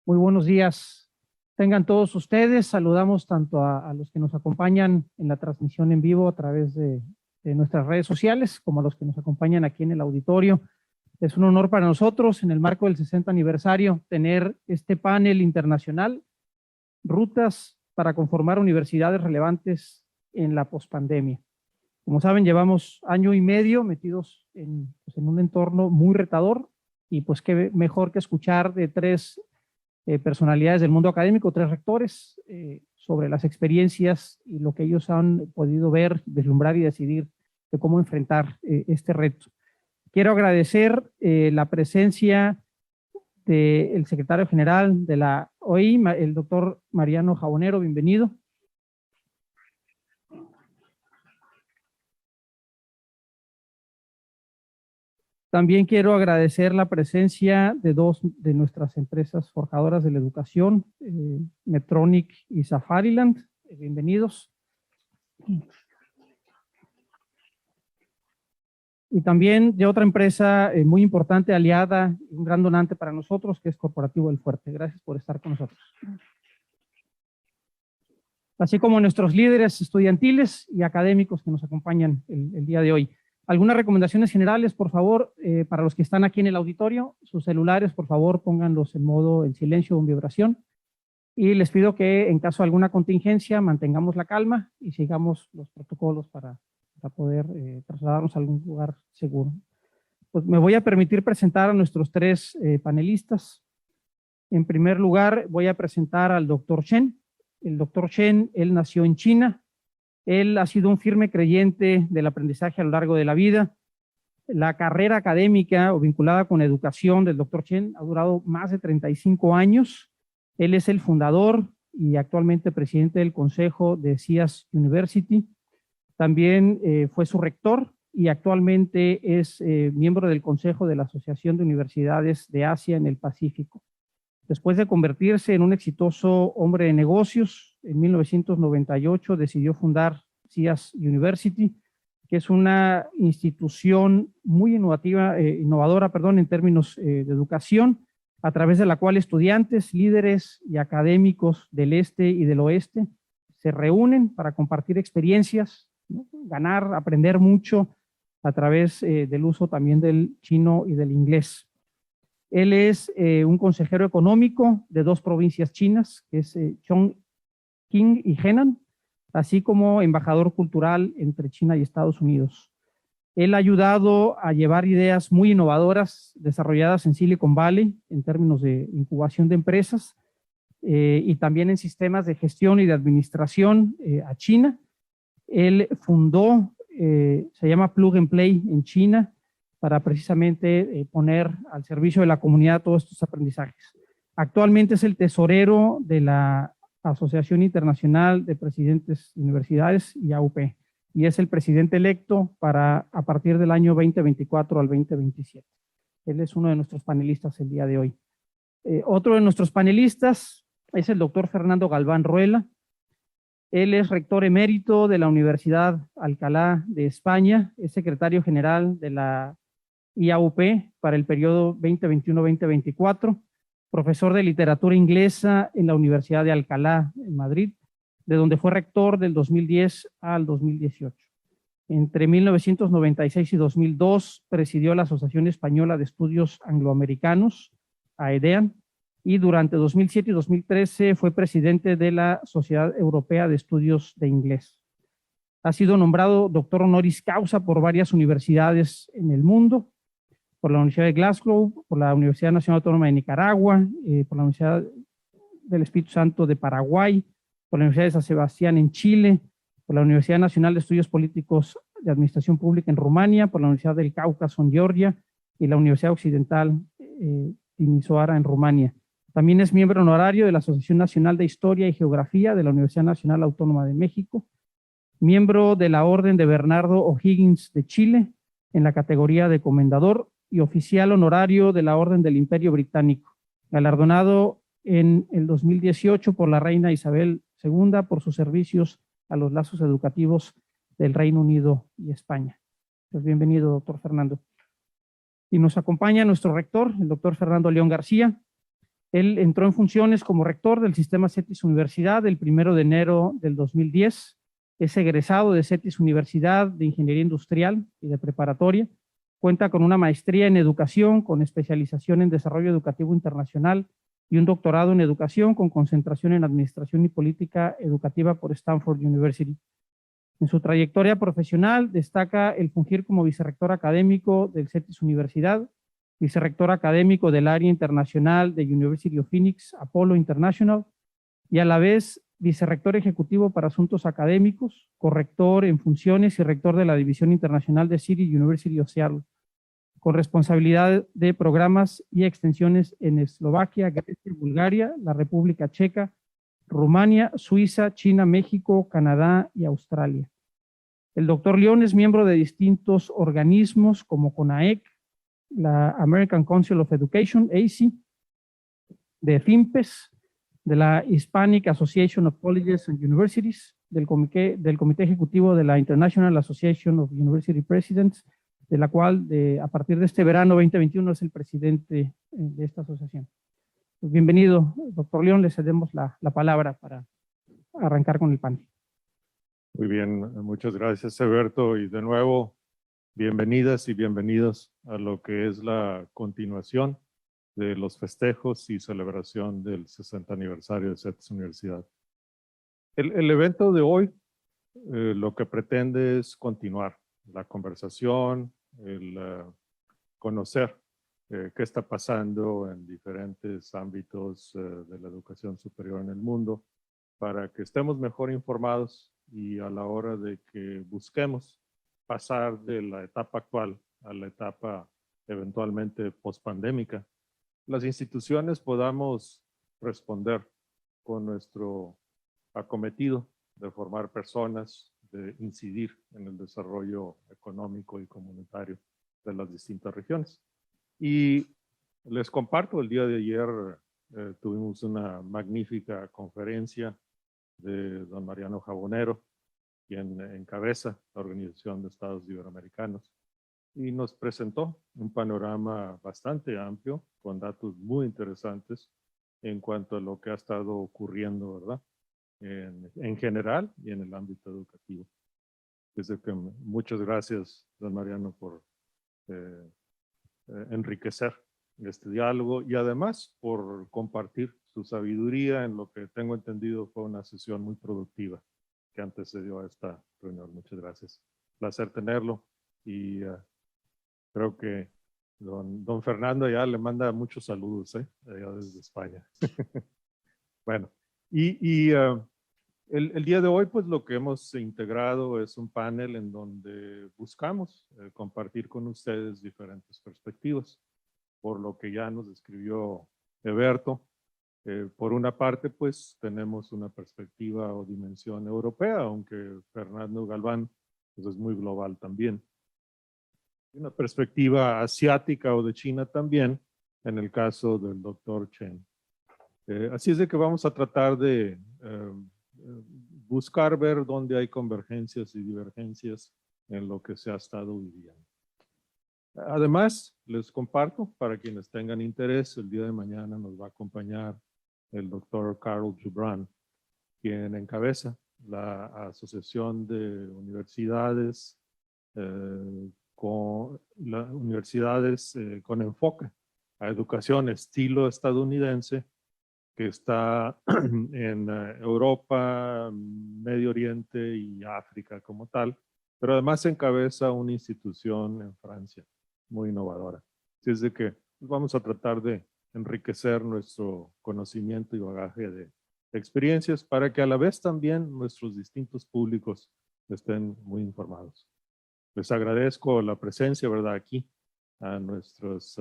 Muy buenos días. Tengan todos ustedes. Saludamos tanto a los que nos acompañan en la transmisión en vivo a través de nuestras redes sociales, como a los que nos acompañan aquí en el auditorio. Es un honor para nosotros, en el marco del 60 aniversario, tener este panel internacional, Rutas para conformar universidades relevantes en la pospandemia. Como saben, llevamos año y medio metidos en un entorno muy retador, y pues qué mejor que escuchar de tres personalidades del mundo académico, tres rectores, sobre las experiencias y lo que ellos han podido ver, vislumbrar y decidir de cómo enfrentar este reto. Quiero agradecer la presencia del secretario general de la OI, el doctor Mariano Jabonero, bienvenido. También quiero agradecer la presencia de dos de nuestras empresas forjadoras de la educación, Medtronic y Safariland. Bienvenidos. Y también de otra empresa muy importante, aliada, un gran donante para nosotros, que es Corporativo El Fuerte. Gracias por estar con nosotros. Así como nuestros líderes estudiantiles y académicos que nos acompañan el día de hoy. Algunas recomendaciones generales, por favor, para los que están aquí en el auditorio. Sus celulares, por favor, pónganlos en modo en silencio o en vibración. Y les pido que en caso de alguna contingencia mantengamos la calma y sigamos los protocolos para poder trasladarnos a algún lugar seguro. Pues me voy a permitir presentar a nuestros tres panelistas. En primer lugar, voy a presentar al doctor Chen. El doctor Chen, él nació en China. Él ha sido un firme creyente del aprendizaje a lo largo de la vida. La carrera académica o vinculada con educación del doctor Chen ha durado más de 35 años. Él es el fundador y actualmente presidente del consejo de SIAS University. También fue su rector y actualmente es miembro del consejo de la Asociación de Universidades de Asia en el Pacífico. Después de convertirse en un exitoso hombre de negocios, en 1998 decidió fundar SIAS University, que es una institución muy innovadora en términos de educación, a través de la cual estudiantes, líderes y académicos del este y del oeste se reúnen para compartir experiencias, ¿no? Ganar, aprender mucho a través del uso también del chino y del inglés. Él es un consejero económico de dos provincias chinas, que es Chongqing y Henan, así como embajador cultural entre China y Estados Unidos. Él ha ayudado a llevar ideas muy innovadoras desarrolladas en Silicon Valley en términos de incubación de empresas y también en sistemas de gestión y de administración a China. Él fundó, se llama Plug and Play en China, para precisamente poner al servicio de la comunidad todos estos aprendizajes. Actualmente es el tesorero de la Asociación Internacional de Presidentes de Universidades, IAUP, y es el presidente electo a partir del año 2024 al 2027. Él es uno de nuestros panelistas el día de hoy. Otro de nuestros panelistas es el doctor Fernando Galván Ruela. Él es rector emérito de la Universidad Alcalá de España, es secretario general de la IAUP para el periodo 2021-2024, profesor de literatura inglesa en la Universidad de Alcalá en Madrid, de donde fue rector del 2010 al 2018. Entre 1996 y 2002 presidió la Asociación Española de Estudios Angloamericanos, AEDEAN, y durante 2007 y 2013 fue presidente de la Sociedad Europea de Estudios de Inglés. Ha sido nombrado doctor honoris causa por varias universidades en el mundo, por la Universidad de Glasgow, por la Universidad Nacional Autónoma de Nicaragua, por la Universidad del Espíritu Santo de Paraguay, por la Universidad de San Sebastián en Chile, por la Universidad Nacional de Estudios Políticos de Administración Pública en Rumania, por la Universidad del Cáucaso en Georgia y la Universidad Occidental Timisoara en Rumania. También es miembro honorario de la Asociación Nacional de Historia y Geografía de la Universidad Nacional Autónoma de México, miembro de la Orden de Bernardo O'Higgins de Chile en la categoría de comendador y oficial honorario de la Orden del Imperio Británico, galardonado en el 2018 por la reina Isabel II por sus servicios a los lazos educativos del Reino Unido y España. Pues bienvenido, doctor Fernando. Y nos acompaña nuestro rector, el doctor Fernando León García. Él entró en funciones como rector del sistema CETIS Universidad el 1 de enero del 2010. Es egresado de CETIS Universidad de Ingeniería Industrial y de Preparatoria. Cuenta con una maestría en educación con especialización en desarrollo educativo internacional y un doctorado en educación con concentración en administración y política educativa por Stanford University. En su trayectoria profesional destaca el fungir como vicerrector académico del CETIS Universidad, vicerrector académico del área internacional de University of Phoenix, Apollo International, y a la vez vicerrector ejecutivo para asuntos académicos, corrector en funciones y rector de la División Internacional de City University of Seattle, con responsabilidad de programas y extensiones en Eslovaquia, Grecia, Bulgaria, la República Checa, Rumania, Suiza, China, México, Canadá y Australia. El doctor León es miembro de distintos organismos como CONAEC, la American Council of Education, ACE, de FIMPES, de la Hispanic Association of Colleges and Universities, del comité ejecutivo de la International Association of University Presidents, de la cual a partir de este verano 2021 es el presidente de esta asociación. Pues bienvenido, doctor León, le cedemos la palabra para arrancar con el panel. Muy bien, muchas gracias, Eberto, y de nuevo, bienvenidas y bienvenidos a lo que es la continuación de los festejos y celebración del 60 aniversario de CETIS Universidad. El evento de hoy lo que pretende es continuar la conversación, el conocer qué está pasando en diferentes ámbitos de la educación superior en el mundo, para que estemos mejor informados y a la hora de que busquemos pasar de la etapa actual a la etapa eventualmente pospandémica, las instituciones podamos responder con nuestro acometido de formar personas, de incidir en el desarrollo económico y comunitario de las distintas regiones. Y les comparto, el día de ayer tuvimos una magnífica conferencia de don Mariano Jabonero, quien encabeza la Organización de Estados Iberoamericanos, y nos presentó un panorama bastante amplio, con datos muy interesantes en cuanto a lo que ha estado ocurriendo, ¿verdad? En general y en el ámbito educativo. Desde que muchas gracias, don Mariano, por enriquecer este diálogo y además por compartir su sabiduría en lo que tengo entendido fue una sesión muy productiva que antecedió a esta reunión. Muchas gracias. Placer tenerlo y creo que don Fernando ya le manda muchos saludos allá desde España. Bueno, el día de hoy pues lo que hemos integrado es un panel en donde buscamos compartir con ustedes diferentes perspectivas, por lo que ya nos describió Eberto. Por una parte, pues tenemos una perspectiva o dimensión europea, aunque Fernando Galván pues, es muy global también. Una perspectiva asiática o de China también, en el caso del doctor Chen. Así es de que vamos a tratar de buscar ver dónde hay convergencias y divergencias en lo que se ha estado viviendo. Además, les comparto, para quienes tengan interés, el día de mañana nos va a acompañar el doctor Carl Gibran, quien encabeza la Asociación de Universidades con enfoque a educación estilo estadounidense, que está en Europa, Medio Oriente y África como tal, pero además encabeza una institución en Francia muy innovadora. Así es de que vamos a tratar de enriquecer nuestro conocimiento y bagaje de experiencias para que a la vez también nuestros distintos públicos estén muy informados. Les agradezco la presencia, ¿verdad?, aquí a nuestras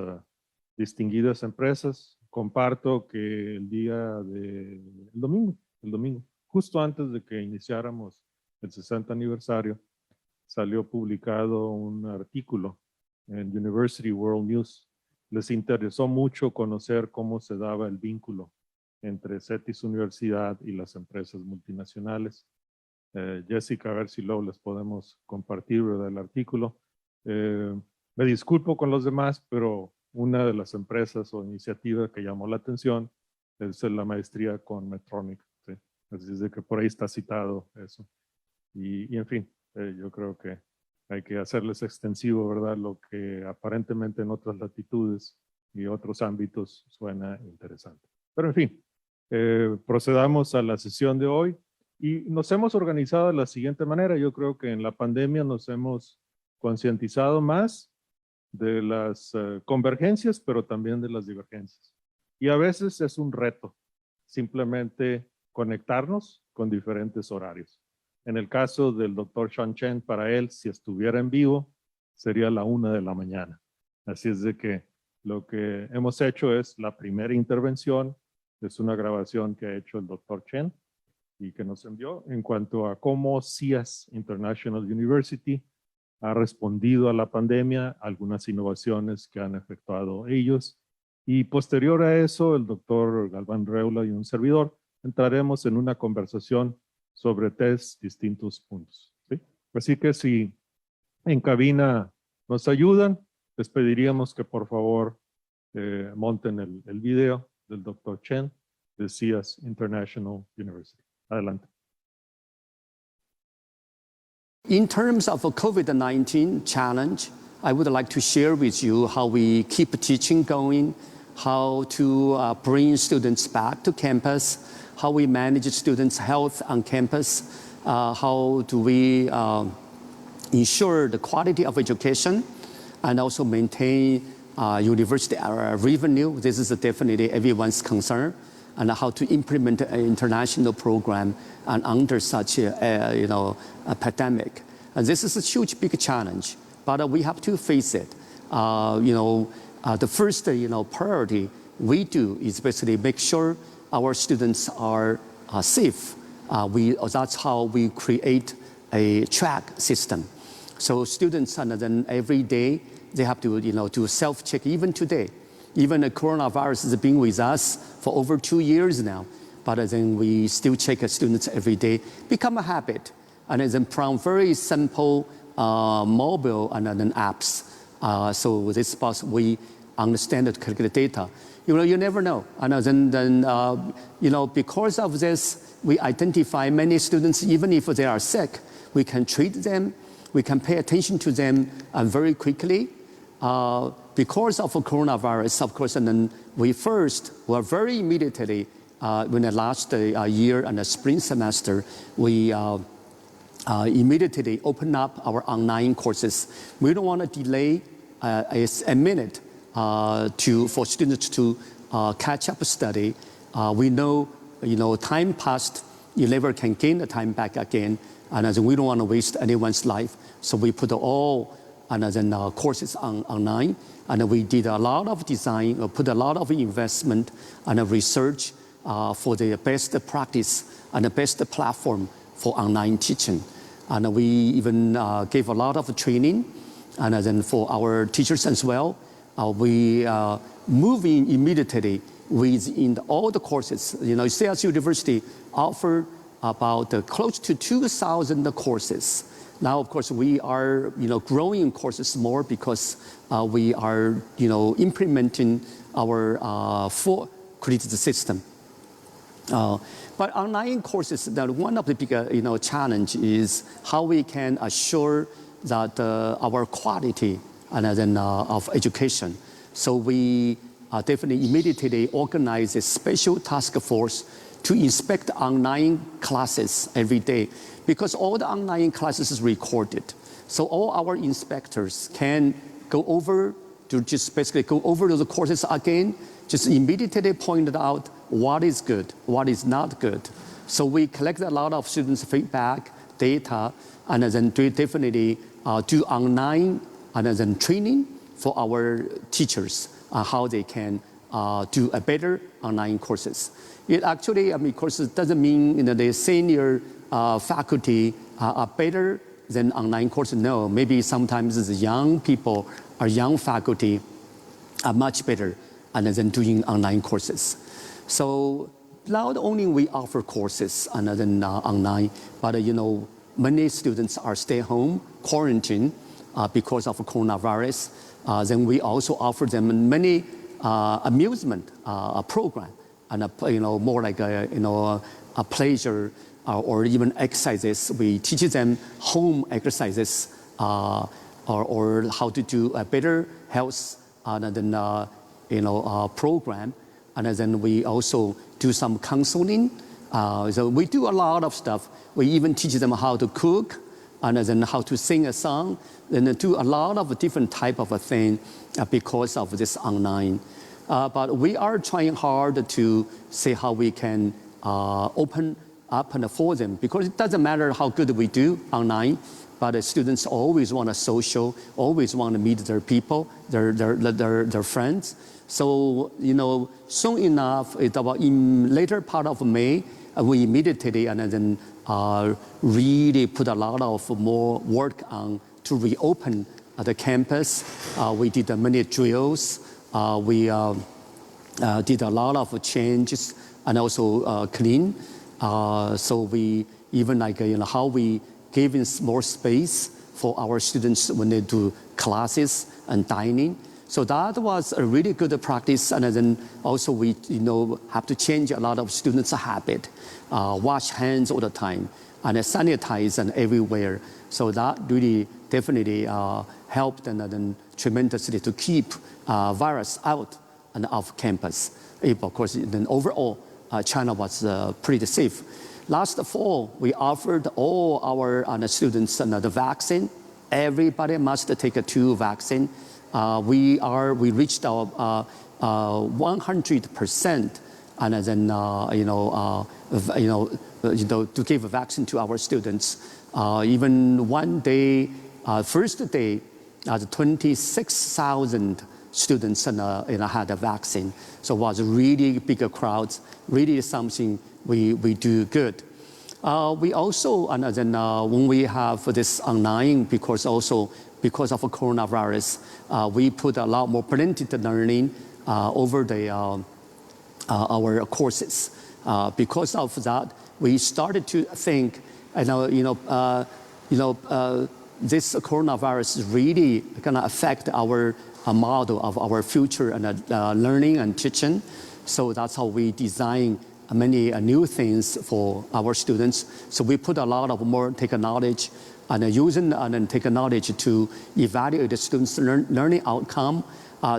distinguidas empresas. Comparto que el domingo, justo antes de que iniciáramos el 60 aniversario, salió publicado un artículo en University World News. Les interesó mucho conocer cómo se daba el vínculo entre CETIS Universidad y las empresas multinacionales. Jessica, a ver si luego les podemos compartir, ¿verdad?, el artículo. Me disculpo con los demás, pero una de las empresas o iniciativas que llamó la atención es la maestría con Medtronic. ¿Sí? Así es de que por ahí está citado eso. Y en fin, yo creo que hay que hacerles extensivo, ¿verdad? Lo que aparentemente en otras latitudes y otros ámbitos suena interesante. Pero en fin, procedamos a la sesión de hoy y nos hemos organizado de la siguiente manera. Yo creo que en la pandemia nos hemos concientizado más de las convergencias, pero también de las divergencias. Y a veces es un reto simplemente conectarnos con diferentes horarios. En el caso del doctor Sean Chen, para él, si estuviera en vivo, sería la 1 de la mañana. Así es de que lo que hemos hecho es la primera intervención, es una grabación que ha hecho el doctor Chen y que nos envió en cuanto a cómo CIAS International University ha respondido a la pandemia, algunas innovaciones que han efectuado ellos. Y posterior a eso, el doctor Galván Reula y un servidor entraremos en una conversación sobre distintos puntos. ¿Sí? Así que si en cabina nos ayudan, les pediríamos que por favor monten el video del doctor Chen de CIAS International University. Adelante. In terms of a COVID-19 challenge, I would like to share with you how we keep teaching going, how to bring students back to campus, how we manage students' health on campus, how do we ensure the quality of education, and also maintain university revenue. This is definitely everyone's concern, and how to implement an international program and under such a pandemic. And this is a huge, big challenge, but we have to face it. The first priority we do is basically make sure our students are safe. That's how we create a track system. So students, and then every day they have to do self-check. Even today, even the coronavirus has been with us for over 2 years now, but then we still check students every day. Become a habit, and then from very simple mobile and then apps. So this part we understand and collect the data. You never know. And then because of this, we identify many students, even if they are sick, we can treat them, we can pay attention to them very quickly. Because of coronavirus, of course, and then we first were very immediately, when the last year and the spring semester, we immediately open up our online courses. We don't want to delay a minute for students to catch up study. We know, time passed, you never can gain the time back again, and as we don't want to waste anyone's life, so we put all courses online, and we did a lot of design, put a lot of investment and research for the best practice and the best platform for online teaching. And we even gave a lot of training, and then for our teachers as well. We moving immediately within all the courses. CIAS University offered about close to 2,000 courses. Now, of course, we are growing courses more because we are implementing our full credit system. But online courses, one of the big challenge is how we can assure that our quality of education. So we definitely immediately organize a special task force to inspect online classes every day, because all the online classes is recorded. So all our inspectors can go over to just basically go over the courses again, just immediately point out what is good, what is not good. So we collect a lot of students' feedback, data, and then definitely do online and then training for our teachers how they can do a better online courses. It actually, courses doesn't mean the senior faculty are better than online courses. No, maybe sometimes the young people or young faculty are much better than doing online courses. So not only we offer courses online, but many students are stay home, quarantine, because of coronavirus. Then we also offer them many amusement program, and more like a pleasure or even exercises. We teach them home exercises or how to do a better health program. And then we also do some counseling. So we do a lot of stuff. We even teach them how to cook, and then how to sing a song, and do a lot of different type of a thing because of this online. But we are trying hard to see how we can open up and for them, because it doesn't matter how good we do online, but the students always want to social, always want to meet their people, their friends. So, soon enough, it's about in later part of May, we immediately and then really put a lot of more work on to reopen the campus. We did many drills. We did a lot of changes and also clean. So we even how we gave more space for our students when they do classes and dining. So that was a really good practice. And then also we have to change a lot of students' habit, wash hands all the time and sanitize and everywhere. So that really definitely helped and then tremendously to keep virus out and off campus. Of course, then overall, China was pretty safe. Last fall, we offered all our students the vaccine. Everybody must take 2 vaccines. We reached our 100%, and then to give a vaccine to our students. Even one day, first day, 26,000 students had a vaccine. So it was really big crowds, really something we do good. We also, and then when we have this online, because of coronavirus, we put a lot more blended learning over our courses. Because of that, we started to think, this coronavirus is really gonna affect our model of our future and learning and teaching. So that's how we design many new things for our students. So we put a lot of more technology and using technology to evaluate the students' learning outcome,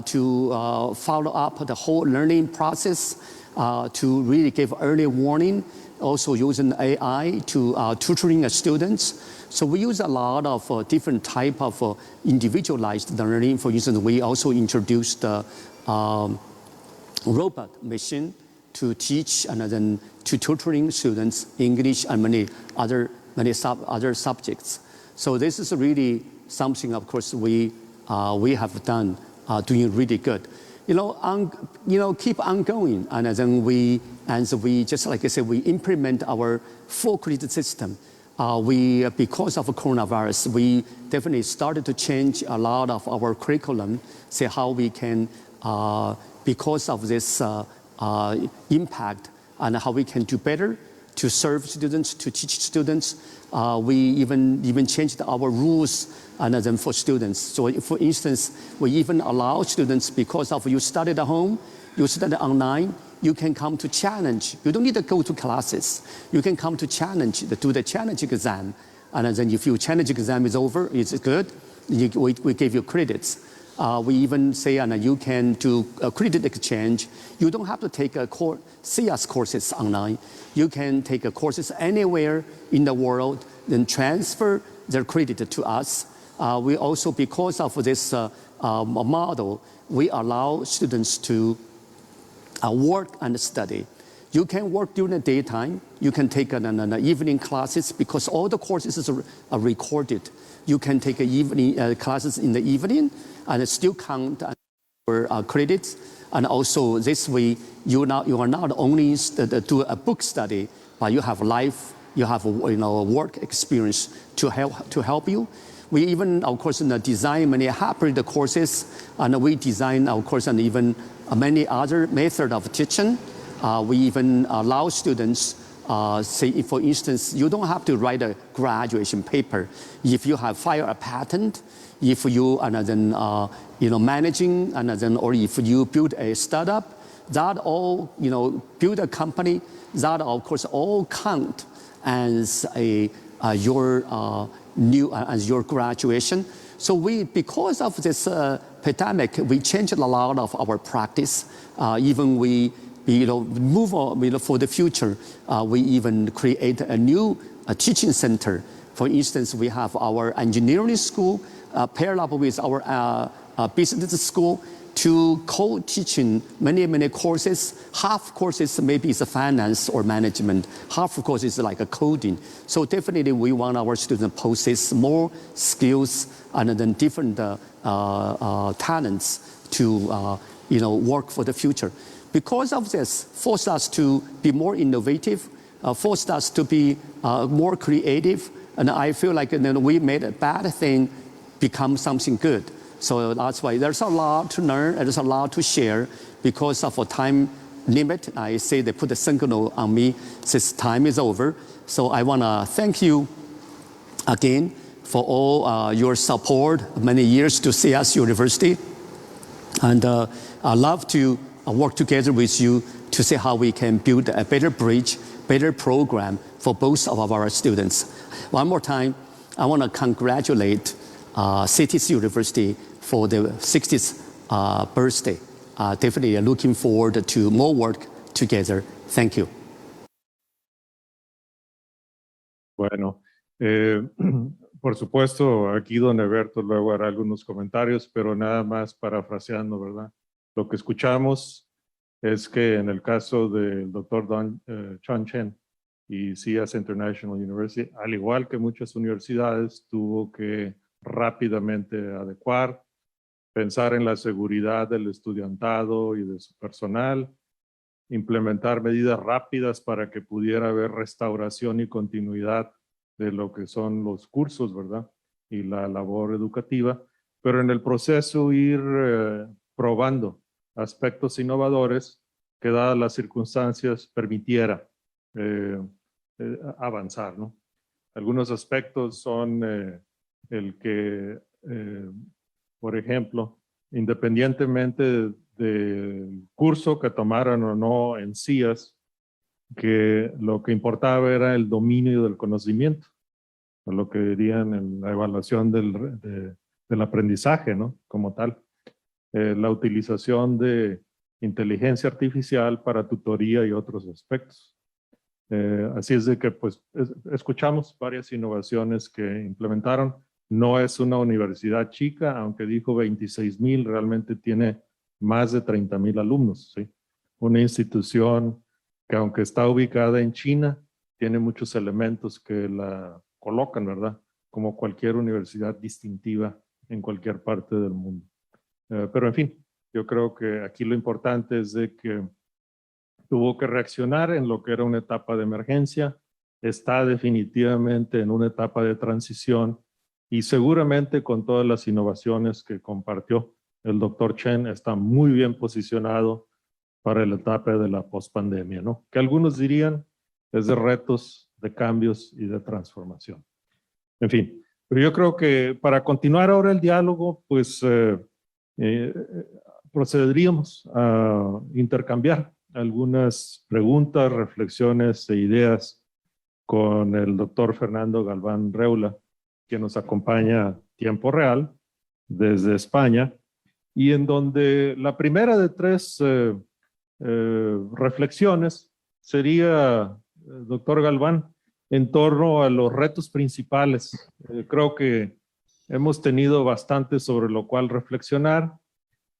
to follow up the whole learning process, to really give early warning, also using AI to tutoring the students. So we use a lot of different type of individualized learning. For instance, we also introduced robot machine to teach and then to tutoring students English and many other subjects. So this is really something, of course, we have done, doing really good. Keep on going, and then we just like I said, we implement our full credit system. Because of coronavirus, we definitely started to change a lot of our curriculum, see how we can, because of this impact, and how we can do better to serve students, to teach students. We even changed our rules and then for students. So for instance, we even allow students, because of you studied at home, you studied online, you can come to challenge. You don't need to go to classes. You can come to challenge, do the challenge exam. And then if your challenge exam is over, it's good, we give you credits. We even say you can do a credit exchange. You don't have to take CS courses online. You can take courses anywhere in the world, then transfer their credit to us. We also, because of this model, we allow students to work and study. You can work during the daytime. You can take an evening classes, because all the courses are recorded. You can take evening classes in the evening and still count for credits. And also this way, you are not only do a book study, but you have life, you have work experience to help you. We even, of course, design many hybrid courses, and we design, of course, and even many other methods of teaching. We even allow students say, if, for instance, you don't have to write a graduation paper. If you have filed a patent, if you are then managing, and then, or if you build a startup, that all build a company, that of course all count as your as your graduation. So because of this pandemic, we changed a lot of our practice. Even we move on, for the future. We even create a new teaching center. For instance, we have our engineering school paired up with our business school to co-teaching many courses. Half courses maybe is finance or management. Half of course is like a coding. So definitely we want our students to possess more skills and then different talents to work for the future. Because of this, forced us to be more innovative, forced us to be more creative, and I feel like we made a bad thing become something good. So that's why there's a lot to learn, and there's a lot to share. Because of a time limit, I say they put a signal on me, says time is over. So I want to thank you again for all your support, many years to CS University. And I love to work together with you to see how we can build a better bridge, better program for both of our students. One more time, I want to congratulate CITIS University for the 60th birthday. Definitely looking forward to more work together. Thank you. Bueno, por supuesto, aquí don Eberto luego hará algunos comentarios, pero nada más parafraseando, ¿verdad? Lo que escuchamos es que en el caso del doctor John Chen y CS International University, al igual que muchas universidades, tuvo que rápidamente adecuar, pensar en la seguridad del estudiantado y de su personal, implementar medidas rápidas para que pudiera haber restauración y continuidad de lo que son los cursos, ¿verdad? Y la labor educativa, pero en el proceso ir probando aspectos innovadores que dadas las circunstancias permitiera avanzar, ¿no? Algunos aspectos son el que, por ejemplo, independientemente del curso que tomaran o no en CIAS, que lo que importaba era el dominio del conocimiento, o lo que dirían en la evaluación del aprendizaje, ¿no? Como tal. La utilización de inteligencia artificial para tutoría y otros aspectos. Así es de que pues escuchamos varias innovaciones que implementaron. No es una universidad chica, aunque dijo 26,000, realmente tiene más de 30,000 alumnos, ¿sí? Una institución que aunque está ubicada en China, tiene muchos elementos que la colocan, ¿verdad? Como cualquier universidad distintiva en cualquier parte del mundo. Pero en fin, yo creo que aquí lo importante es de que tuvo que reaccionar en lo que era una etapa de emergencia, está definitivamente en una etapa de transición y seguramente con todas las innovaciones que compartió el doctor Chen está muy bien posicionado para la etapa de la pospandemia, ¿no? Que algunos dirían es de retos, de cambios y de transformación. En fin, pero yo creo que para continuar ahora el diálogo, pues procederíamos a intercambiar algunas preguntas, reflexiones e ideas con el doctor Fernando Galván Reula, que nos acompaña a tiempo real desde España, y en donde la primera de tres reflexiones sería, doctor Galván, en torno a los retos principales. Creo que hemos tenido bastante sobre lo cual reflexionar.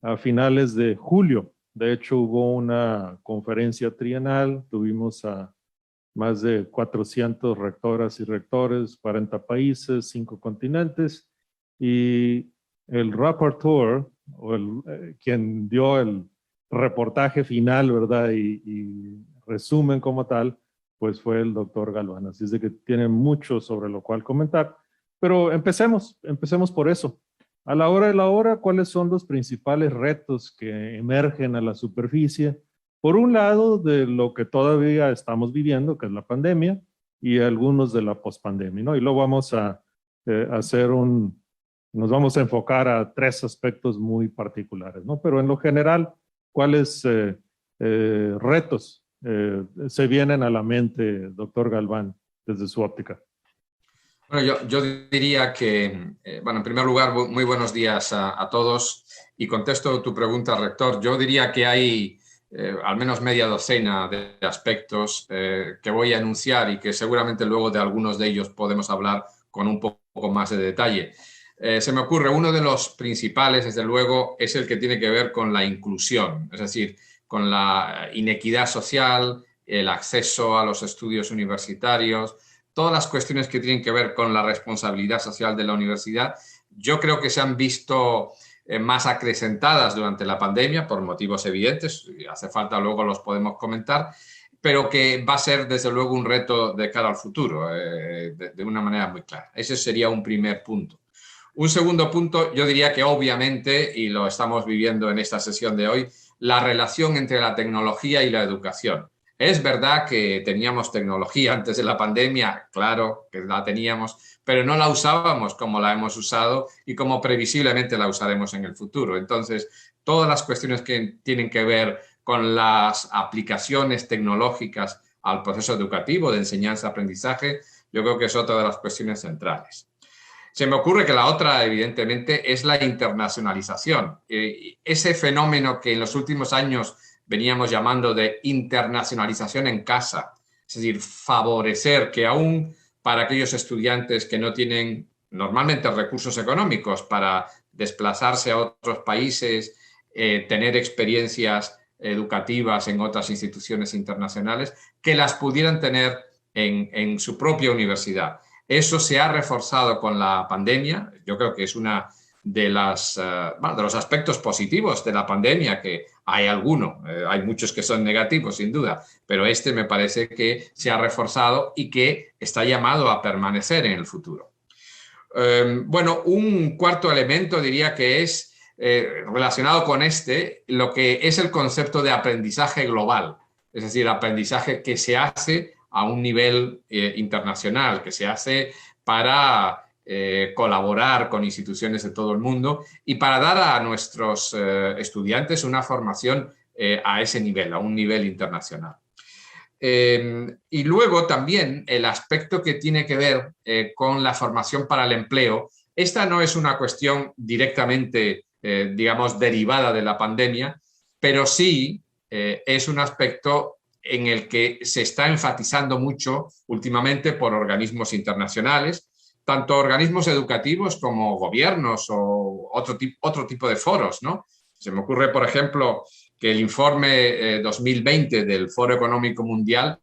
A finales de julio, de hecho, hubo una conferencia trienal, tuvimos a más de 400 rectoras y rectores, 40 países, 5 continentes, y el rapporteur, o quien dio el reportaje final, ¿verdad? Y resumen como tal, pues fue el doctor Galván. Así es de que tiene mucho sobre lo cual comentar, pero empecemos por eso. A la hora de la hora, ¿cuáles son los principales retos que emergen a la superficie Por un lado, de lo que todavía estamos viviendo, que es la pandemia, y algunos de la pospandemia, ¿no? Y luego vamos a nos vamos a enfocar a 3 aspectos muy particulares, ¿no? Pero en lo general, ¿cuáles retos se vienen a la mente, doctor Galván, desde su óptica? Bueno, yo diría que, bueno, en primer lugar, muy buenos días a todos, y contesto tu pregunta, rector. Yo diría que hay al menos media docena de aspectos que voy a enunciar y que seguramente luego de algunos de ellos podemos hablar con un poco más de detalle. Se me ocurre, uno de los principales, desde luego, es el que tiene que ver con la inclusión, es decir, con la inequidad social, el acceso a los estudios universitarios, todas las cuestiones que tienen que ver con la responsabilidad social de la universidad. Yo creo que se han visto más acrecentadas durante la pandemia por motivos evidentes, si hace falta luego los podemos comentar, pero que va a ser desde luego un reto de cara al futuro, de una manera muy clara. Ese sería un primer punto. Un segundo punto, yo diría que obviamente, y lo estamos viviendo en esta sesión de hoy, la relación entre la tecnología y la educación. Es verdad que teníamos tecnología antes de la pandemia, claro que la teníamos, pero no la usábamos como la hemos usado y como previsiblemente la usaremos en el futuro. Entonces, todas las cuestiones que tienen que ver con las aplicaciones tecnológicas al proceso educativo de enseñanza-aprendizaje, yo creo que es otra de las cuestiones centrales. Se me ocurre que la otra, evidentemente, es la internacionalización. Ese fenómeno que en los últimos años veníamos llamando de internacionalización en casa, es decir, favorecer que aún para aquellos estudiantes que no tienen normalmente recursos económicos para desplazarse a otros países, tener experiencias educativas en otras instituciones internacionales, que las pudieran tener en su propia universidad. Eso se ha reforzado con la pandemia. Yo creo que es una de los aspectos positivos de la pandemia, que hay alguno, hay muchos que son negativos sin duda, pero este me parece que se ha reforzado y que está llamado a permanecer en el futuro. Bueno, un cuarto elemento diría que es relacionado con lo que es el concepto de aprendizaje global, es decir, aprendizaje que se hace a un nivel internacional, que se hace para colaborar con instituciones de todo el mundo y para dar a nuestros estudiantes una formación a ese nivel, a un nivel internacional. Y luego también el aspecto que tiene que ver con la formación para el empleo. Esta no es una cuestión directamente, digamos, derivada de la pandemia, pero sí es un aspecto en el que se está enfatizando mucho últimamente por organismos internacionales, tanto organismos educativos como gobiernos o otro tipo de foros, ¿no? Se me ocurre, por ejemplo, que el informe 2020 del Foro Económico Mundial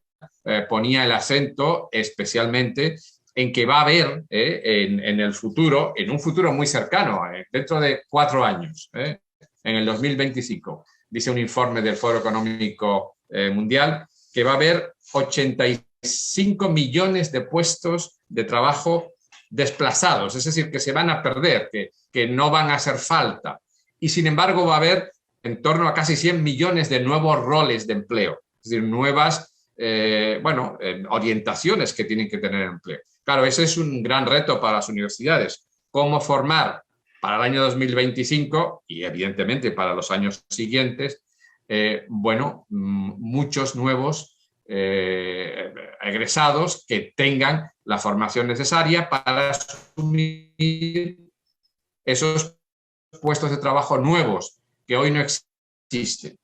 ponía el acento especialmente en que va a haber en el futuro, en un futuro muy cercano, dentro de 4 años, en el 2025, dice un informe del Foro Económico Mundial, que va a haber 85 millones de puestos de trabajo desplazados, es decir, que se van a perder, que no van a hacer falta. Y sin embargo va a haber en torno a casi 100 millones de nuevos roles de empleo, es decir, nuevas orientaciones que tienen que tener empleo. Claro, ese es un gran reto para las universidades, cómo formar para el año 2025 y evidentemente para los años siguientes, muchos nuevos egresados que tengan la formación necesaria para asumir esos puestos de trabajo nuevos que hoy no existen.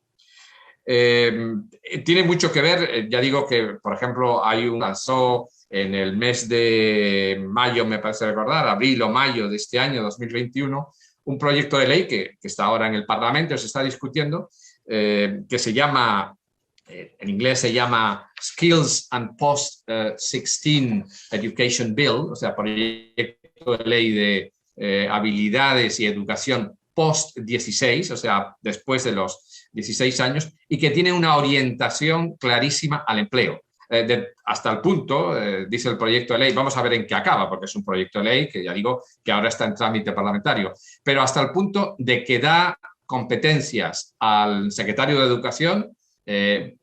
Tiene mucho que ver, ya digo que, por ejemplo, lanzó en el mes de mayo, me parece recordar, abril o mayo de este año, 2021, un proyecto de ley que está ahora en el Parlamento, se está discutiendo, que se llama, en inglés se llama Skills and Post-16 Education Bill, o sea, proyecto de ley de habilidades y educación post-16, o sea, después de los 16 años, y que tiene una orientación clarísima al empleo. Hasta el punto, dice el proyecto de ley, vamos a ver en qué acaba, porque es un proyecto de ley que ya digo que ahora está en trámite parlamentario, pero hasta el punto de que da competencias al secretario de Educación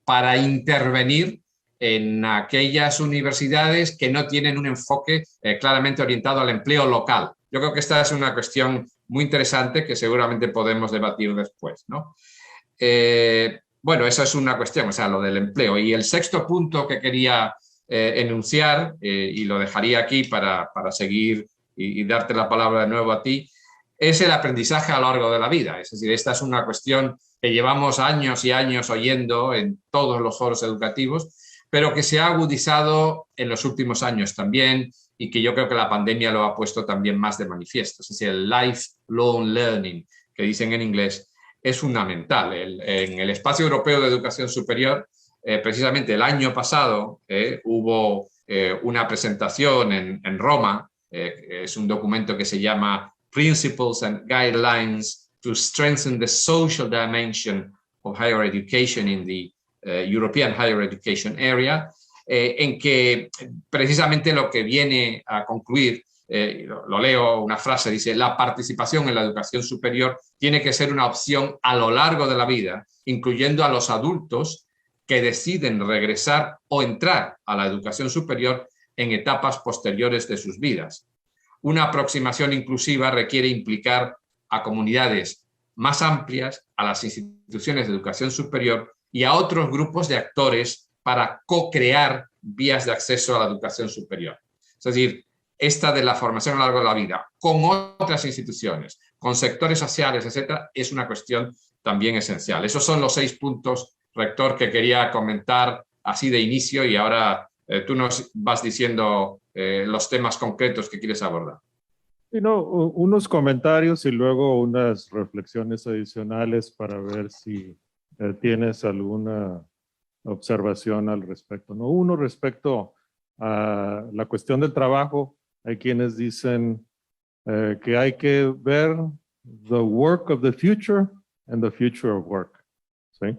para intervenir en aquellas universidades que no tienen un enfoque claramente orientado al empleo local. Yo creo que esta es una cuestión muy interesante que seguramente podemos debatir después, ¿no? Bueno, eso es una cuestión, o sea, lo del empleo. Y el sexto punto que quería enunciar, y lo dejaría aquí para seguir y darte la palabra de nuevo a ti, es el aprendizaje a lo largo de la vida. Es decir, esta es una cuestión que llevamos años y años oyendo en todos los foros educativos, pero que se ha agudizado en los últimos años también y que yo creo que la pandemia lo ha puesto también más de manifiesto. Es decir, el lifelong learning, que dicen en inglés, es fundamental. En el Espacio Europeo de Educación Superior, precisamente el año pasado, hubo una presentación en Roma, es un documento que se llama Principles and Guidelines to Strengthen the Social Dimension of Higher Education in the European Higher Education Area, en que precisamente lo que viene a concluir, lo leo, una frase, dice: la participación en la educación superior tiene que ser una opción a lo largo de la vida, incluyendo a los adultos que deciden regresar o entrar a la educación superior en etapas posteriores de sus vidas. Una aproximación inclusiva requiere implicar a comunidades más amplias, a las instituciones de educación superior y a otros grupos de actores para co-crear vías de acceso a la educación superior. Es decir, esta de la formación a lo largo de la vida, con otras instituciones, con sectores sociales, etcétera, es una cuestión también esencial. Esos son los 6 puntos, rector, que quería comentar así de inicio, y ahora tú nos vas diciendo los temas concretos que quieres abordar. Sí, no, unos comentarios y luego unas reflexiones adicionales para ver si tienes alguna observación al respecto, ¿no? Uno, respecto a la cuestión del trabajo, hay quienes dicen que hay que ver the work of the future and the future of work, ¿sí?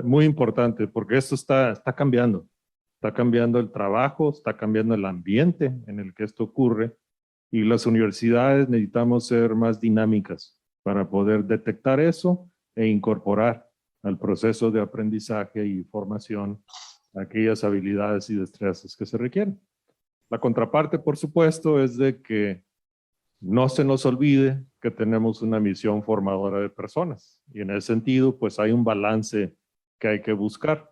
Muy importante, porque esto está cambiando. Está cambiando el trabajo, está cambiando el ambiente en el que esto ocurre, y las universidades necesitamos ser más dinámicas para poder detectar eso e incorporar al proceso de aprendizaje y formación aquellas habilidades y destrezas que se requieren. La contraparte, por supuesto, es de que no se nos olvide que tenemos una misión formadora de personas, y en ese sentido, pues hay un balance que hay que buscar.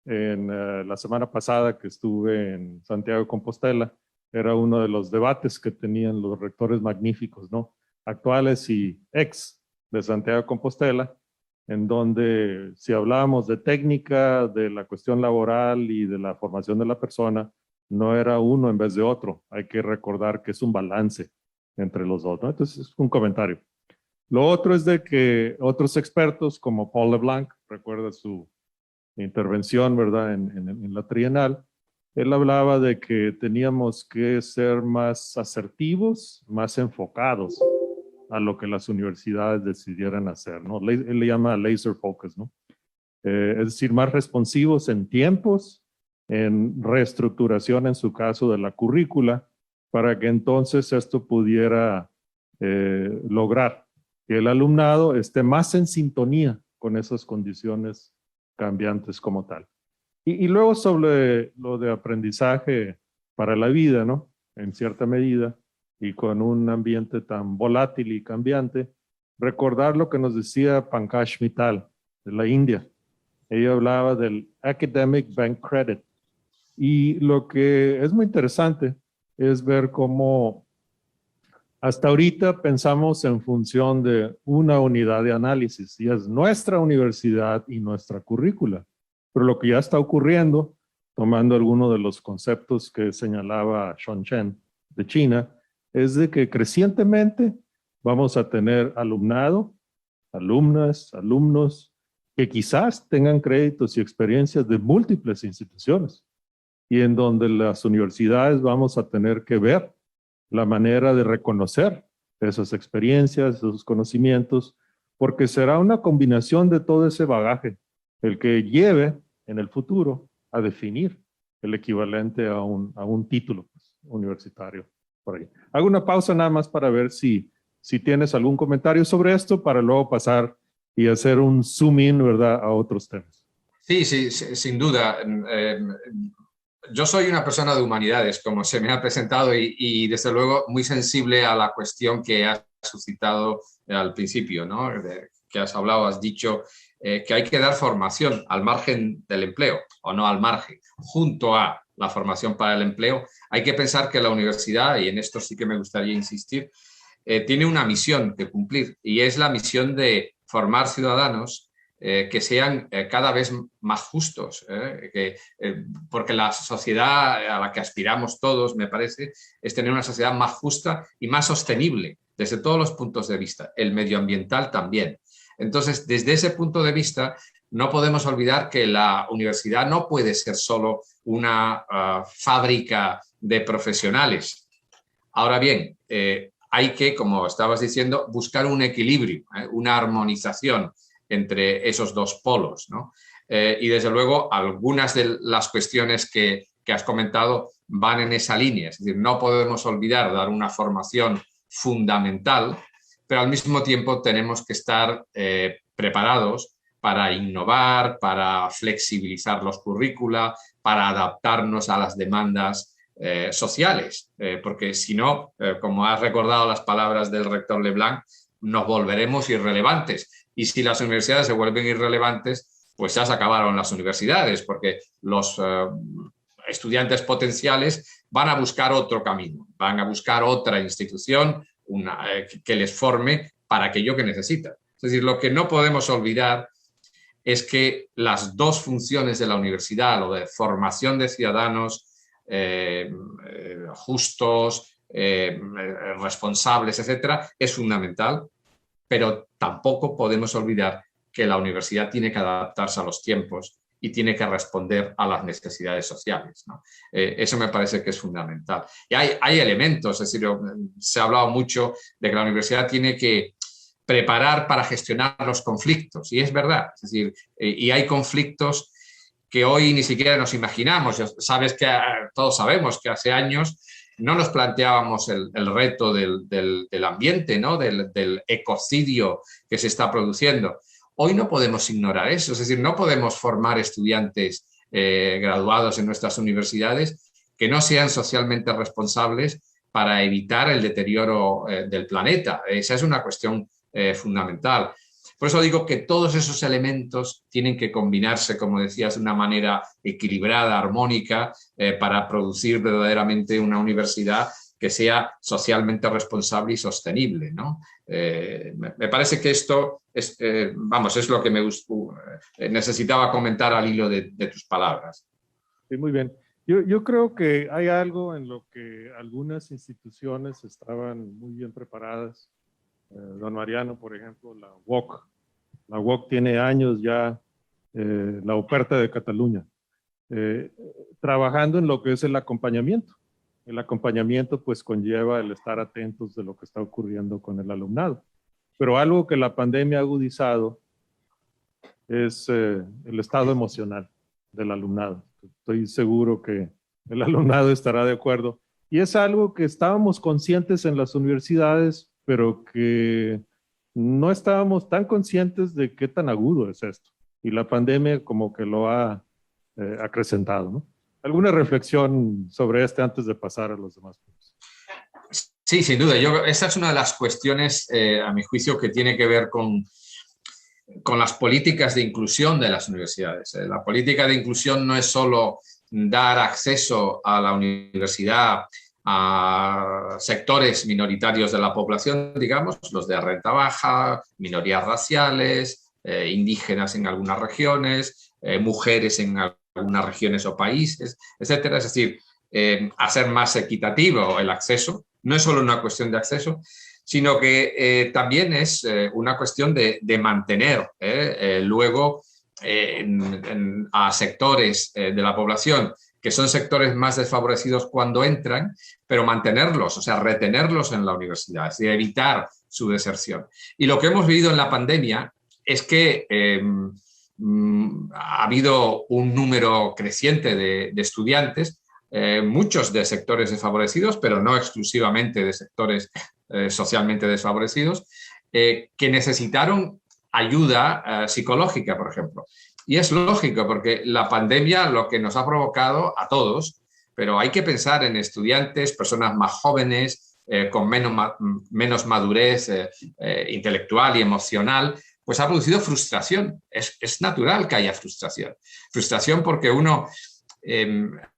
En la semana pasada que estuve en Santiago de Compostela, era uno de los debates que tenían los rectores magníficos, ¿no? Actuales y ex de Santiago de Compostela, en donde si hablábamos de técnica, de la cuestión laboral y de la formación de la persona, no era uno en vez de otro. Hay que recordar que es un balance entre los dos, ¿no? Entonces, es un comentario. Lo otro es de que otros expertos, como Paul LeBlanc, recuerda su intervención, ¿verdad?, en la trienal, él hablaba de que teníamos que ser más asertivos, más enfocados a lo que las universidades decidieran hacer, ¿no? Él le llama laser focus, ¿no? Es decir, más responsivos en tiempos, en reestructuración, en su caso, de la currícula, para que entonces esto pudiera lograr que el alumnado esté más en sintonía con esas condiciones cambiantes como tal. Y luego sobre lo de aprendizaje para la vida, ¿no? En cierta medida, y con un ambiente tan volátil y cambiante, recordar lo que nos decía Pankaj Mittal de la India. Ella hablaba del Academic Bank Credit. Y lo que es muy interesante es ver cómo hasta ahorita pensamos en función de una unidad de análisis, y es nuestra universidad y nuestra currícula. Pero lo que ya está ocurriendo, tomando algunos de los conceptos que señalaba Sean Chen de China, es de que crecientemente vamos a tener alumnado, alumnas, alumnos, que quizás tengan créditos y experiencias de múltiples instituciones, y en donde las universidades vamos a tener que ver la manera de reconocer esas experiencias, esos conocimientos, porque será una combinación de todo ese bagaje el que lleve en el futuro a definir el equivalente a un título universitario. Por ahí. Hago una pausa nada más para ver si tienes algún comentario sobre esto, para luego pasar y hacer un zoom in, ¿verdad?, a otros temas. Sí, sí, sin duda. Yo soy una persona de humanidades, como se me ha presentado, y desde luego muy sensible a la cuestión que has suscitado al principio, ¿no? Que has hablado, has dicho que hay que dar formación al margen del empleo, o no al margen, junto a la formación para el empleo. Hay que pensar que la universidad, y en esto sí que me gustaría insistir, tiene una misión que cumplir, y es la misión de formar ciudadanos que sean cada vez más justos, porque la sociedad a la que aspiramos todos, me parece, es tener una sociedad más justa y más sostenible desde todos los puntos de vista, el medioambiental también. Entonces, desde ese punto de vista, no podemos olvidar que la universidad no puede ser solo una fábrica de profesionales. Ahora bien, hay que, como estabas diciendo, buscar un equilibrio, una armonización entre esos dos polos, ¿no? Y desde luego algunas de las cuestiones que has comentado van en esa línea, es decir, no podemos olvidar dar una formación fundamental, pero al mismo tiempo tenemos que estar preparados para innovar, para flexibilizar los currícula, para adaptarnos a las demandas sociales, porque si no, como has recordado las palabras del rector Leblanc, nos volveremos irrelevantes. Y si las universidades se vuelven irrelevantes, pues ya se acabaron las universidades, porque los estudiantes potenciales van a buscar otro camino, van a buscar otra institución que les forme para aquello que necesitan. Es decir, lo que no podemos olvidar es que las dos funciones de la universidad, lo de formación de ciudadanos justos, responsables, etcétera, es fundamental, pero tampoco podemos olvidar que la universidad tiene que adaptarse a los tiempos y tiene que responder a las necesidades sociales, ¿no? Eso me parece que es fundamental. Y hay elementos, es decir, se ha hablado mucho de que la universidad tiene que preparar para gestionar los conflictos, y es verdad, es decir, y hay conflictos que hoy ni siquiera nos imaginamos. Sabes que todos sabemos que hace años no nos planteábamos el reto del ambiente, ¿no? del ecocidio que se está produciendo. Hoy no podemos ignorar eso, es decir, no podemos formar estudiantes graduados en nuestras universidades que no sean socialmente responsables para evitar el deterioro del planeta. Esa es una cuestión fundamental. Por eso digo que todos esos elementos tienen que combinarse, como decías, de una manera equilibrada, armónica, para producir verdaderamente una universidad que sea socialmente responsable y sostenible, ¿no? Me parece que esto es, es lo que necesitaba comentar al hilo de tus palabras. Sí, muy bien. Yo creo que hay algo en lo que algunas instituciones estaban muy bien preparadas. Don Mariano, por ejemplo, la UOC. La UOC tiene años ya, la oferta de Cataluña, trabajando en lo que es el acompañamiento. El acompañamiento pues conlleva el estar atentos de lo que está ocurriendo con el alumnado. Pero algo que la pandemia ha agudizado es el estado emocional del alumnado. Estoy seguro que el alumnado estará de acuerdo. Y es algo que estábamos conscientes en las universidades, pero que no estábamos tan conscientes de qué tan agudo es esto. Y la pandemia como que lo ha acrecentado, ¿no? ¿Alguna reflexión sobre este antes de pasar a los demás puntos? Sí, sin duda. Esa es una de las cuestiones, a mi juicio, que tiene que ver con las políticas de inclusión de las universidades. La política de inclusión no es solo dar acceso a la universidad a sectores minoritarios de la población, digamos, los de renta baja, minorías raciales, indígenas en algunas regiones, mujeres en algunas regiones o países, etcétera. Es decir, hacer más equitativo el acceso. No es solo una cuestión de acceso, sino que también es una cuestión de mantener luego a sectores de la población que son sectores más desfavorecidos cuando entran, pero mantenerlos, o sea, retenerlos en la universidad, es decir, evitar su deserción. Y lo que hemos vivido en la pandemia es que ha habido un número creciente de estudiantes, muchos de sectores desfavorecidos, pero no exclusivamente de sectores socialmente desfavorecidos, que necesitaron ayuda psicológica, por ejemplo. Y es lógico, porque la pandemia lo que nos ha provocado a todos, pero hay que pensar en estudiantes, personas más jóvenes, con menos madurez intelectual y emocional, pues ha producido frustración. Es natural que haya frustración. Frustración porque uno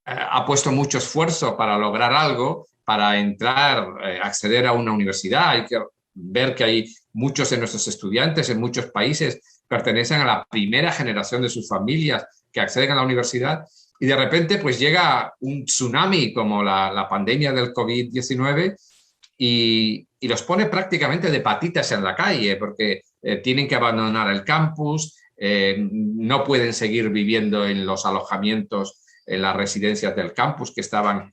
ha puesto mucho esfuerzo para lograr algo, para entrar, acceder a una universidad. Hay que ver que hay muchos de nuestros estudiantes en muchos países pertenecen a la primera generación de sus familias que acceden a la universidad, y de repente pues llega un tsunami como la pandemia del COVID-19 y los pone prácticamente de patitas en la calle, porque tienen que abandonar el campus, no pueden seguir viviendo en los alojamientos, en las residencias del campus que estaban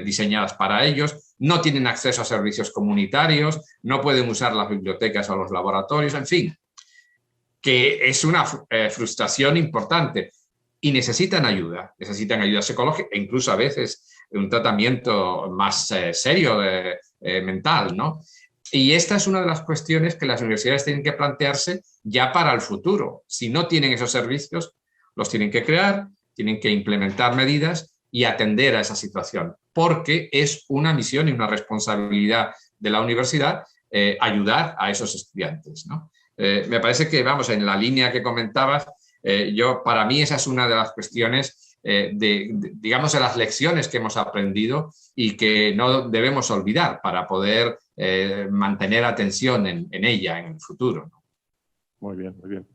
diseñadas para ellos, no tienen acceso a servicios comunitarios, no pueden usar las bibliotecas o los laboratorios, en fin, que es una frustración importante, y necesitan ayuda psicológica e incluso a veces un tratamiento más serio mental, ¿no? Y esta es una de las cuestiones que las universidades tienen que plantearse ya para el futuro. Si no tienen esos servicios, los tienen que crear, tienen que implementar medidas y atender a esa situación, porque es una misión y una responsabilidad de la universidad ayudar a esos estudiantes, ¿no? Me parece que, vamos, en la línea que comentabas, para mí esa es una de las cuestiones, digamos, de las lecciones que hemos aprendido y que no debemos olvidar para poder mantener atención en ella en el futuro, ¿no? Muy bien, muy bien.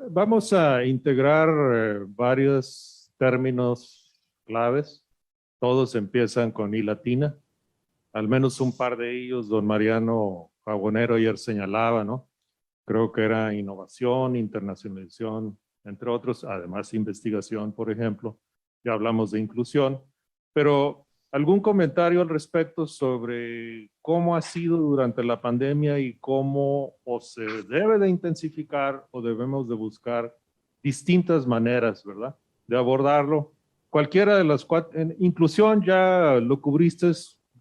Vamos a integrar varios términos claves. Todos empiezan con I latina. Al menos un par de ellos, don Mariano Jabonero ayer señalaba, ¿no? Creo que era innovación, internacionalización, entre otros, además investigación, por ejemplo. Ya hablamos de inclusión, pero ¿algún comentario al respecto sobre cómo ha sido durante la pandemia y cómo o se debe de intensificar o debemos de buscar distintas maneras, ¿verdad?, de abordarlo? Cualquiera de las cuatro, en inclusión ya lo cubriste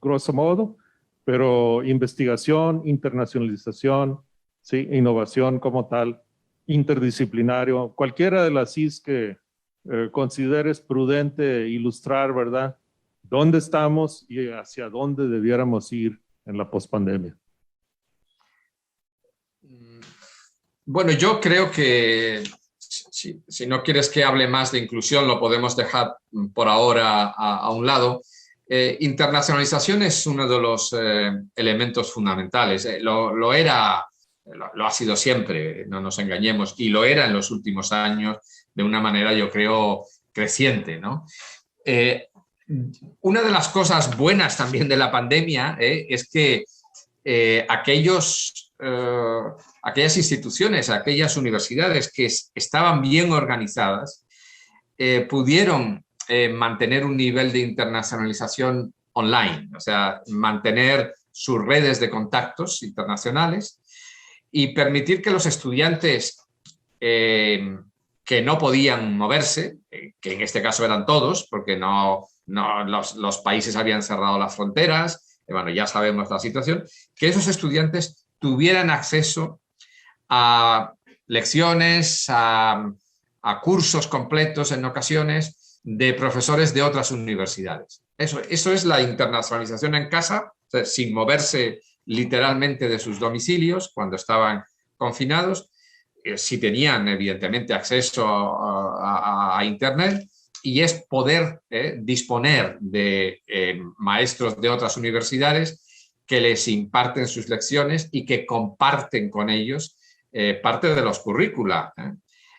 grosso modo, pero investigación, internacionalización, ¿sí?, innovación como tal, interdisciplinario, cualquiera de las Cs que consideres prudente ilustrar, ¿verdad?, dónde estamos y hacia dónde debiéramos ir en la pospandemia. Bueno, yo creo que si no quieres que hable más de inclusión, lo podemos dejar por ahora a un lado. Internacionalización es uno de los elementos fundamentales. Lo ha sido siempre, no nos engañemos, y lo era en los últimos años de una manera, yo creo, creciente, ¿no? Una de las cosas buenas también de la pandemia es que aquellas instituciones, aquellas universidades que estaban bien organizadas, pudieron mantener un nivel de internacionalización online, o sea, mantener sus redes de contactos internacionales y permitir que los estudiantes que no podían moverse, que en este caso eran todos, porque los países habían cerrado las fronteras, bueno, ya sabemos la situación, que esos estudiantes tuvieran acceso a lecciones, a cursos completos en ocasiones de profesores de otras universidades. Eso es la internacionalización en casa, o sea, sin moverse literalmente de sus domicilios cuando estaban confinados. Sí tenían evidentemente acceso a Internet, y es poder disponer de maestros de otras universidades que les imparten sus lecciones y que comparten con ellos parte de los currícula.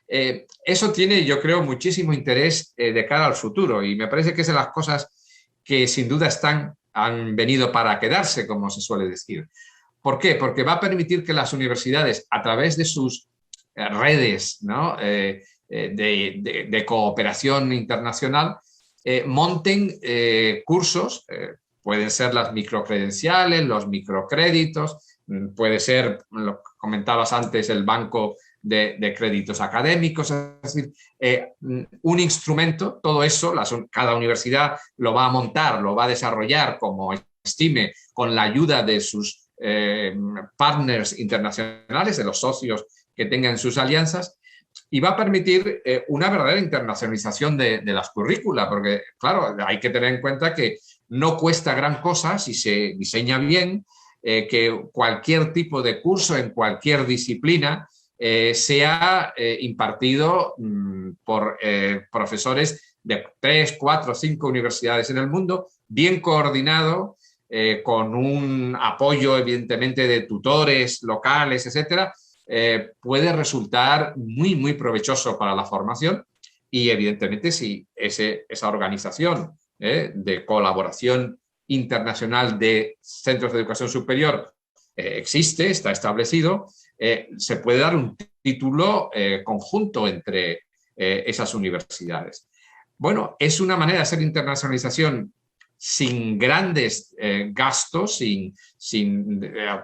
Eso tiene, yo creo, muchísimo interés de cara al futuro, y me parece que es de las cosas que sin duda han venido para quedarse, como se suele decir. ¿Por qué? Porque va a permitir que las universidades, a través de sus redes, ¿no?, de cooperación internacional, monten cursos, pueden ser las microcredenciales, los microcréditos, puede ser, lo comentabas antes, el banco de créditos académicos, es decir, un instrumento. Todo eso, cada universidad lo va a montar, lo va a desarrollar como estime, con la ayuda de sus partners internacionales, de los socios que tengan sus alianzas, y va a permitir una verdadera internacionalización de las currícula, porque, claro, hay que tener en cuenta que no cuesta gran cosa si se diseña bien, que cualquier tipo de curso en cualquier disciplina sea impartido por profesores de 3, 4, 5 universidades en el mundo, bien coordinado, con un apoyo, evidentemente, de tutores locales, etcétera, puede resultar muy, muy provechoso para la formación y, evidentemente, si esa organización de colaboración internacional de centros de educación superior existe, está establecido, se puede dar un título conjunto entre esas universidades. Bueno, es una manera de hacer internacionalización sin grandes gastos,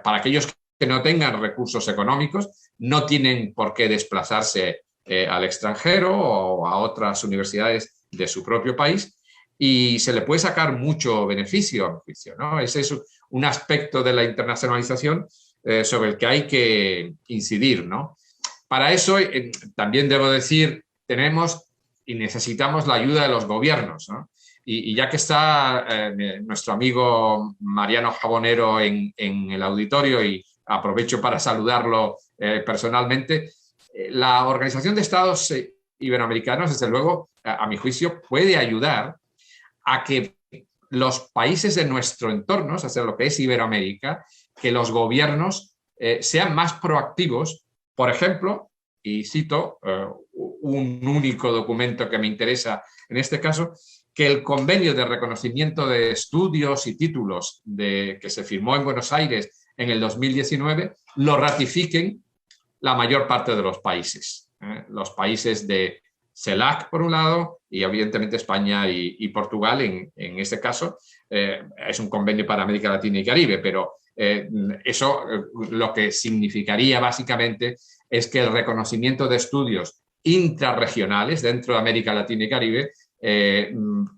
para aquellos que no tengan recursos económicos, no tienen por qué desplazarse al extranjero o a otras universidades de su propio país, y se le puede sacar mucho beneficio a mi juicio, ¿no? Ese es un aspecto de la internacionalización sobre el que hay que incidir, ¿no? Para eso, también debo decir, tenemos y necesitamos la ayuda de los gobiernos, ¿no? Y ya que está nuestro amigo Mariano Jabonero en el auditorio, y aprovecho para saludarlo personalmente, la Organización de Estados Iberoamericanos, desde luego, a mi juicio, puede ayudar a que los países de nuestro entorno, o sea, lo que es Iberoamérica, que los gobiernos sean más proactivos. Por ejemplo, y cito un único documento que me interesa en este caso, que el convenio de reconocimiento de estudios y títulos que se firmó en Buenos Aires en el 2019 lo ratifiquen la mayor parte de los países. Los países de CELAC, por un lado, y evidentemente España y Portugal en este caso. Es un convenio para América Latina y Caribe, pero eso lo que significaría básicamente es que el reconocimiento de estudios intrarregionales dentro de América Latina y Caribe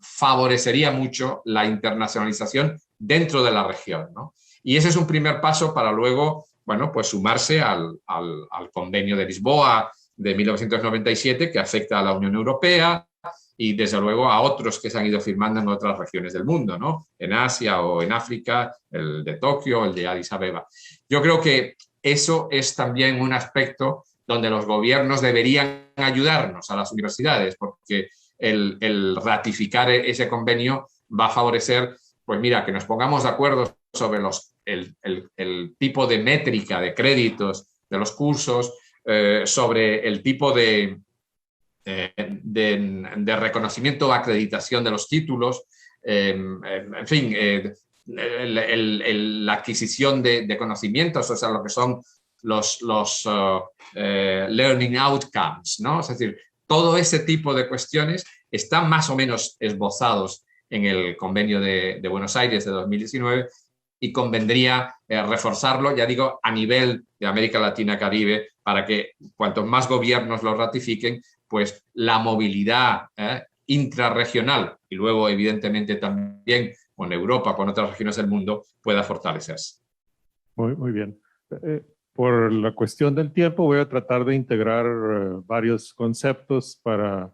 favorecería mucho la internacionalización dentro de la región, ¿no? Y ese es un primer paso para luego, bueno, pues sumarse al Convenio de Lisboa de 1997, que afecta a la Unión Europea, y desde luego a otros que se han ido firmando en otras regiones del mundo, ¿no? En Asia o en África, el de Tokio, el de Addis Abeba. Yo creo que eso es también un aspecto donde los gobiernos deberían ayudarnos a las universidades, porque el ratificar ese convenio va a favorecer, pues mira, que nos pongamos de acuerdo sobre el tipo de métrica de créditos de los cursos, sobre el tipo de reconocimiento o acreditación de los títulos, en fin, la adquisición de conocimientos, o sea, lo que son los learning outcomes, ¿no? Es decir, todo ese tipo de cuestiones están más o menos esbozados en el convenio de Buenos Aires de 2019, y convendría reforzarlo, ya digo, a nivel de América Latina-Caribe, para que cuantos más gobiernos lo ratifiquen, pues la movilidad intrarregional, y luego evidentemente también con Europa, con otras regiones del mundo, pueda fortalecerse. Muy bien. Por la cuestión del tiempo voy a tratar de integrar varios conceptos para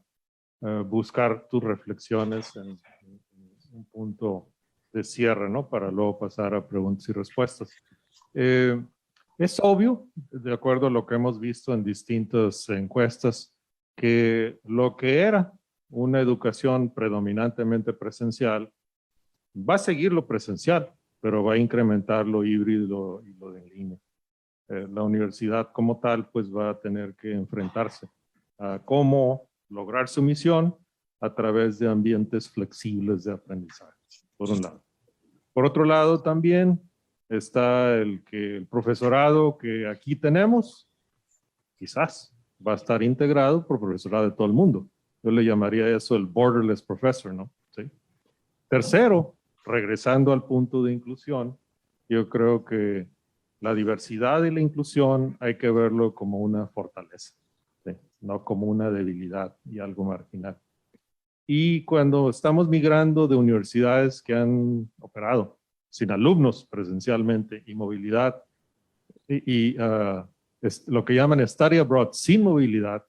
buscar tus reflexiones en un punto de cierre, ¿no? Para luego pasar a preguntas y respuestas. Es obvio, de acuerdo a lo que hemos visto en distintas encuestas, que lo que era una educación predominantemente presencial va a seguir lo presencial, pero va a incrementar lo híbrido y lo de en línea. La universidad como tal pues va a tener que enfrentarse a cómo lograr su misión a través de ambientes flexibles de aprendizaje, por un lado. Por otro lado también está el profesorado que aquí tenemos, quizás va a estar integrado por profesorado de todo el mundo. Yo le llamaría eso el borderless professor, ¿no? ¿Sí? Tercero, regresando al punto de inclusión, yo creo que la diversidad y la inclusión hay que verlo como una fortaleza, ¿sí? No como una debilidad y algo marginal. Y cuando estamos migrando de universidades que han operado sin alumnos presencialmente y movilidad, lo que llaman study abroad sin movilidad,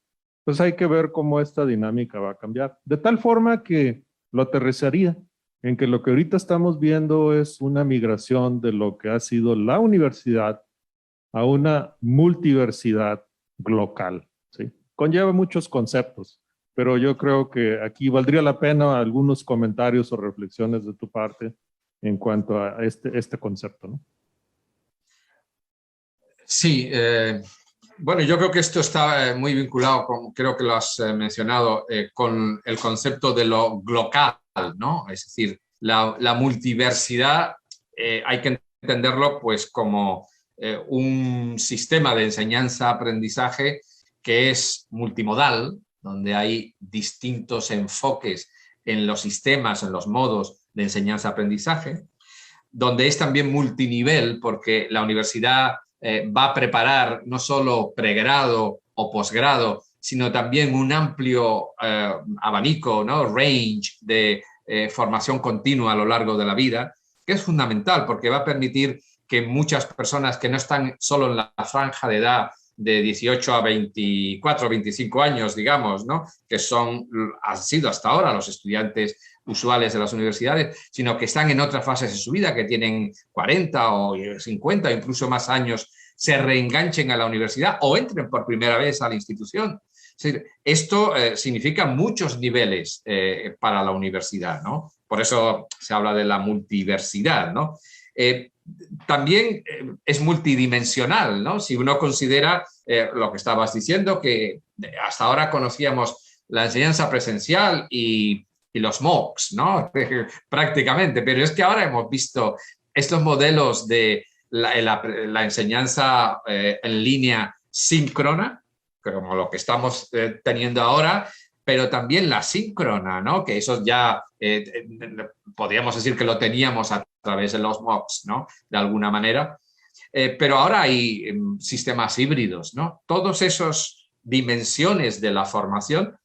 pues hay que ver cómo esta dinámica va a cambiar. De tal forma que lo aterrizaría en que lo que ahorita estamos viendo es una migración de lo que ha sido la universidad a una multiversidad local, ¿sí? Conlleva muchos conceptos, pero yo creo que aquí valdría la pena algunos comentarios o reflexiones de tu parte en cuanto a este concepto, ¿no? Sí, bueno, yo creo que esto está muy vinculado, creo que lo has mencionado, con el concepto de lo local, ¿no? Es decir, la multiversidad hay que entenderlo pues como un sistema de enseñanza-aprendizaje que es multimodal, donde hay distintos enfoques en los sistemas, en los modos de enseñanza-aprendizaje, donde es también multinivel, porque la universidad va a preparar no solo pregrado o posgrado, sino también un amplio abanico, ¿no? Range de formación continua a lo largo de la vida, que es fundamental porque va a permitir que muchas personas que no están solo en la franja de edad de 18 a 24, 25 años, digamos, ¿no? Que han sido hasta ahora los estudiantes usuales de las universidades, sino que están en otras fases de su vida, que tienen 40 o 50, incluso más años, se reenganchen a la universidad o entren por primera vez a la institución. Es decir, esto significa muchos niveles para la universidad, ¿no? Por eso se habla de la multiversidad, ¿no? También es multidimensional, ¿no? Si uno considera lo que estabas diciendo, que hasta ahora conocíamos la enseñanza presencial y los MOOCs, ¿no? Prácticamente, pero es que ahora hemos visto estos modelos de la enseñanza en línea síncrona, como lo que estamos teniendo ahora, pero también la síncrona, ¿no? Que eso ya podríamos decir que lo teníamos a través de los MOOCs, ¿no? De alguna manera. Pero ahora hay sistemas híbridos, ¿no? Todas esas dimensiones de la formación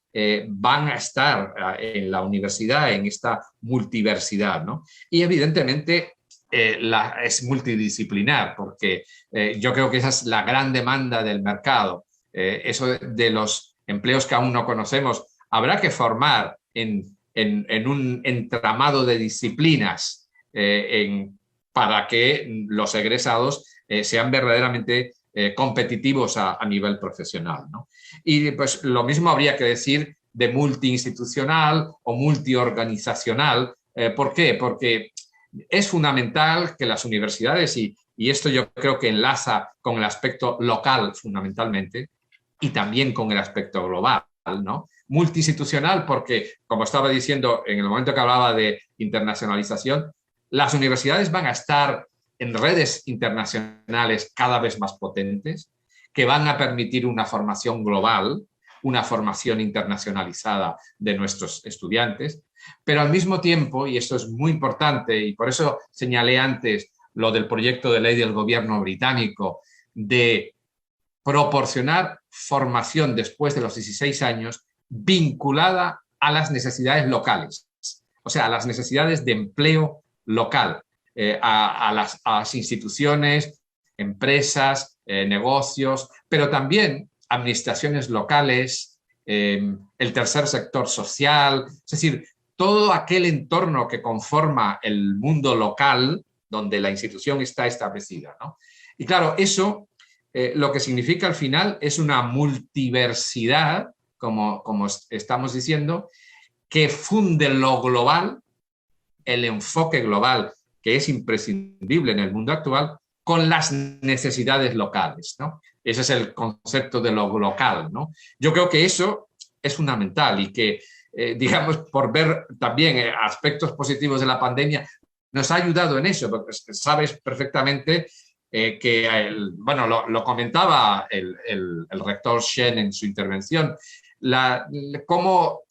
van a estar en la universidad, en esta multiversidad, ¿no? Y evidentemente es multidisciplinar, porque yo creo que esa es la gran demanda del mercado. Eso de los empleos que aún no conocemos, habrá que formar en un entramado de disciplinas para que los egresados sean verdaderamente competitivos a nivel profesional, ¿no? Y pues lo mismo habría que decir de multiinstitucional o multiorganizacional. ¿Por qué? Porque es fundamental que las universidades, y esto yo creo que enlaza con el aspecto local fundamentalmente, y también con el aspecto global, ¿no? Multiinstitucional porque, como estaba diciendo en el momento que hablaba de internacionalización, las universidades van a estar en redes internacionales cada vez más potentes, que van a permitir una formación global, una formación internacionalizada de nuestros estudiantes, pero al mismo tiempo, y esto es muy importante, y por eso señalé antes lo del proyecto de ley del gobierno británico, de proporcionar formación después de los 16 años vinculada a las necesidades locales, o sea, a las necesidades de empleo local, a las instituciones, empresas, negocios, pero también administraciones locales, el tercer sector social, es decir, todo aquel entorno que conforma el mundo local donde la institución está establecida, ¿no? Y claro, eso lo que significa al final es una multiversidad, como estamos diciendo, que funde lo global, el enfoque global que es imprescindible en el mundo actual, con las necesidades locales, ¿no? Ese es el concepto de lo local, ¿no? Yo creo que eso es fundamental y que, digamos, por ver también aspectos positivos de la pandemia, nos ha ayudado en eso, porque sabes perfectamente que, bueno, lo comentaba el rector Shen en su intervención, cómo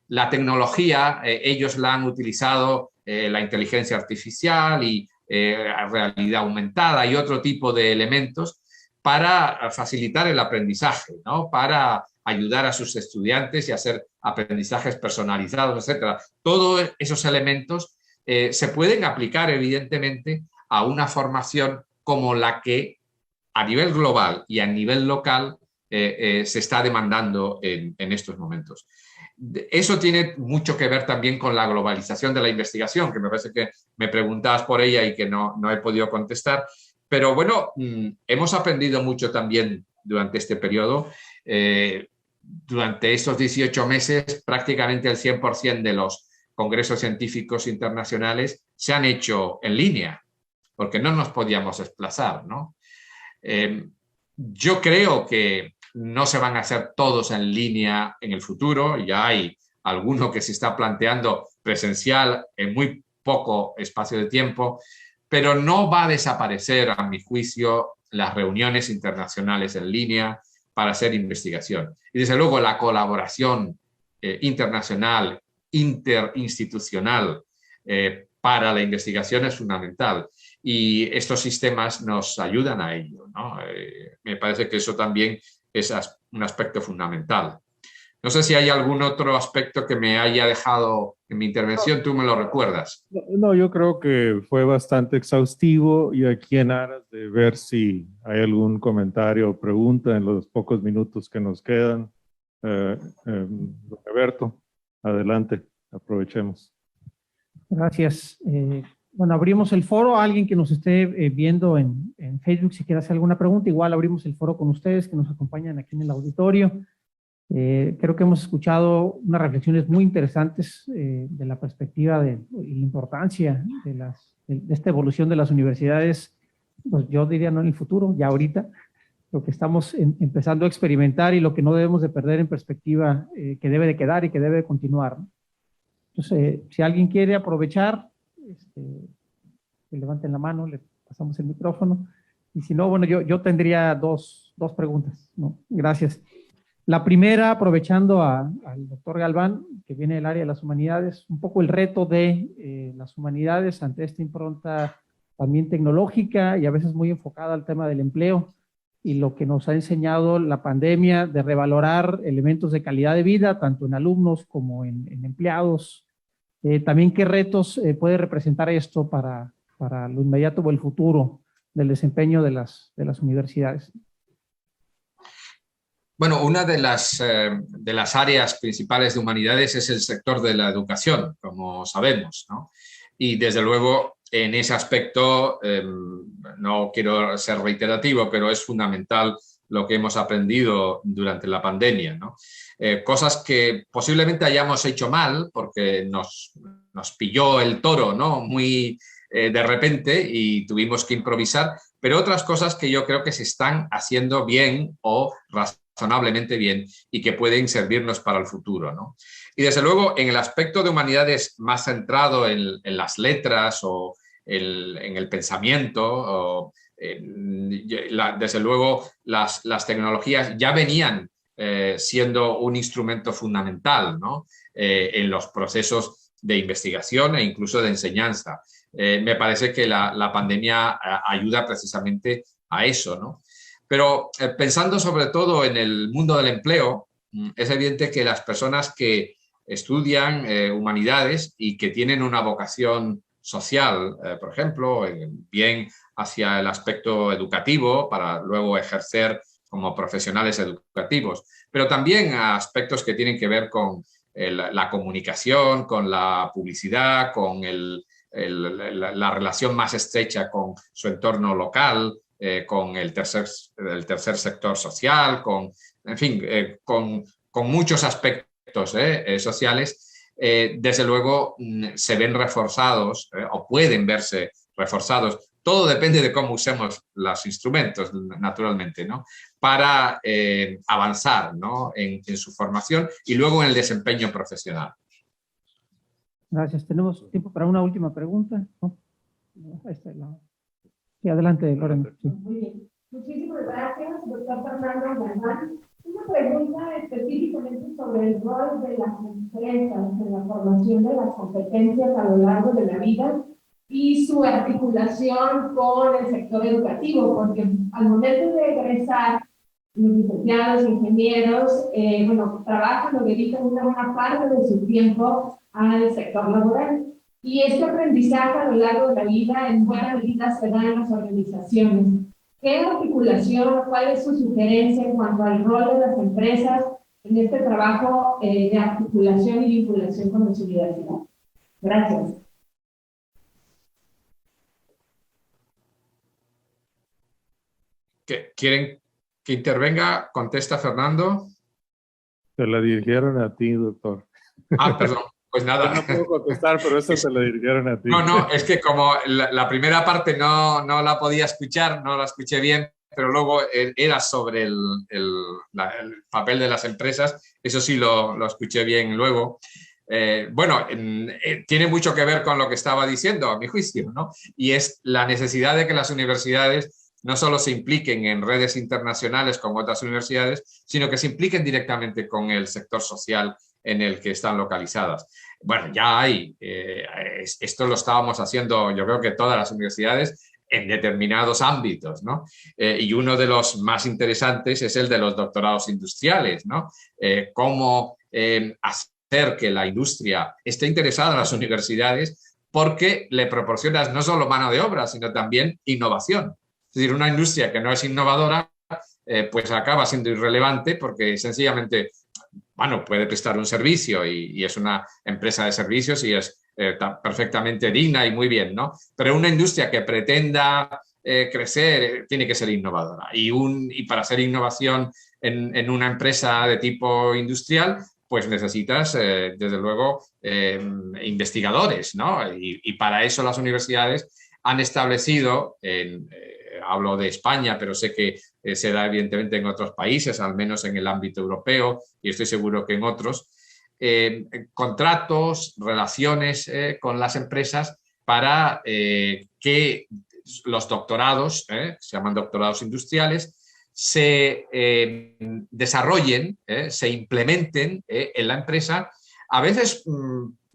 la tecnología, ellos la han utilizado, la inteligencia artificial y realidad aumentada y otro tipo de elementos para facilitar el aprendizaje, ¿no? Para ayudar a sus estudiantes y hacer aprendizajes personalizados, etc. Todos esos elementos se pueden aplicar, evidentemente, a una formación como la que a nivel global y a nivel local se está demandando en estos momentos. Eso tiene mucho que ver también con la globalización de la investigación, que me parece que me preguntabas por ella y que no he podido contestar. Pero bueno, hemos aprendido mucho también durante este periodo. Durante estos 18 meses, prácticamente el 100% de los congresos científicos internacionales se han hecho en línea, porque no nos podíamos desplazar, ¿no? Yo creo que no se van a hacer todos en línea en el futuro. Ya hay alguno que se está planteando presencial en muy poco espacio de tiempo, pero no va a desaparecer, a mi juicio, las reuniones internacionales en línea para hacer investigación. Y desde luego la colaboración internacional, interinstitucional para la investigación es fundamental. Y estos sistemas nos ayudan a ello, ¿no? Me parece que eso también es un aspecto fundamental. No sé si hay algún otro aspecto que me haya dejado en mi intervención, tú me lo recuerdas. No, yo creo que fue bastante exhaustivo y aquí en aras de ver si hay algún comentario o pregunta en los pocos minutos que nos quedan. Roberto, adelante, aprovechemos. Gracias. Bueno, abrimos el foro a alguien que nos esté viendo en Facebook, si quiere hacer alguna pregunta. Igual abrimos el foro con ustedes que nos acompañan aquí en el auditorio. Creo que hemos escuchado unas reflexiones muy interesantes de la perspectiva de la importancia de esta evolución de las universidades, pues yo diría no en el futuro, ya ahorita, lo que estamos empezando a experimentar y lo que no debemos de perder en perspectiva, que debe de quedar y que debe de continuar, ¿no? Entonces, si alguien quiere aprovechar, que levanten la mano, le pasamos el micrófono. Y si no, bueno, yo tendría dos preguntas, ¿no? Gracias. La primera, aprovechando al doctor Galván, que viene del área de las humanidades, un poco el reto de las humanidades ante esta impronta también tecnológica y a veces muy enfocada al tema del empleo y lo que nos ha enseñado la pandemia de revalorar elementos de calidad de vida, tanto en alumnos como en empleados. También qué retos puede representar esto para lo inmediato o el futuro del desempeño de las universidades. Bueno, una de las áreas principales de humanidades es el sector de la educación, como sabemos, ¿no? Y desde luego en ese aspecto, no quiero ser reiterativo, pero es fundamental lo que hemos aprendido durante la pandemia, ¿no? Cosas que posiblemente hayamos hecho mal porque nos pilló el toro, ¿no? Muy de repente y tuvimos que improvisar, pero otras cosas que yo creo que se están haciendo bien o razonablemente bien y que pueden servirnos para el futuro, ¿no? Y desde luego en el aspecto de humanidades más centrado en las letras o en el pensamiento, o, desde luego las tecnologías ya venían siendo un instrumento fundamental, ¿no? En los procesos de investigación e incluso de enseñanza. Me parece que la pandemia ayuda precisamente a eso, ¿no? Pero pensando sobre todo en el mundo del empleo, es evidente que las personas que estudian humanidades y que tienen una vocación social, por ejemplo, bien hacia el aspecto educativo para luego ejercer como profesionales educativos, pero también a aspectos que tienen que ver con la comunicación, con la publicidad, con la relación más estrecha con su entorno local, con el tercer sector social, en fin, con muchos aspectos sociales, desde luego se ven reforzados o pueden verse reforzados. Todo depende de cómo usemos los instrumentos, naturalmente, ¿no? Para avanzar, ¿no? en su formación y luego en el desempeño profesional. Gracias. ¿Tenemos tiempo para una última pregunta? ¿No? Sí, adelante, Lorena. Sí. Muy bien. Muchísimas gracias, doctor Fernando Galván. Una pregunta específicamente sobre el rol de las empresas en la formación de las competencias a lo largo de la vida y su articulación con el sector educativo, porque al momento de egresar, los licenciados, ingenieros, trabajan o dedican una buena parte de su tiempo al sector laboral. Y este aprendizaje a lo largo de la vida en buena medida se da en las organizaciones. ¿Qué articulación, cuál es su sugerencia en cuanto al rol de las empresas en este trabajo de articulación y vinculación con las universidades? Gracias. ¿Quieren que intervenga? Contesta Fernando. Te la dirigieron a ti, doctor. Ah, perdón. Pues nada. Yo no puedo contestar, pero eso te la dirigieron a ti. No, es que como la primera parte no la podía escuchar, no la escuché bien, pero luego era sobre el papel de las empresas, eso sí lo escuché bien luego. Bueno, tiene mucho que ver con lo que estaba diciendo, a mi juicio, ¿no? Y es la necesidad de que las universidades no solo se impliquen en redes internacionales con otras universidades, sino que se impliquen directamente con el sector social en el que están localizadas. Bueno, ya hay, esto lo estábamos haciendo, yo creo que todas las universidades en determinados ámbitos, ¿no? Y uno de los más interesantes es el de los doctorados industriales, ¿no? Cómo hacer que la industria esté interesada en las universidades porque le proporcionas no solo mano de obra, sino también innovación. Es decir, una industria que no es innovadora, pues acaba siendo irrelevante porque sencillamente, bueno, puede prestar un servicio y es una empresa de servicios y es perfectamente digna y muy bien, ¿no? Pero una industria que pretenda crecer tiene que ser innovadora. Y para hacer innovación en una empresa de tipo industrial, pues necesitas, desde luego, investigadores, ¿no? Y para eso las universidades han establecido, hablo de España, pero sé que se da evidentemente en otros países, al menos en el ámbito europeo, y estoy seguro que en otros, contratos, relaciones con las empresas para que los doctorados, se llaman doctorados industriales, se desarrollen, se implementen en la empresa, a veces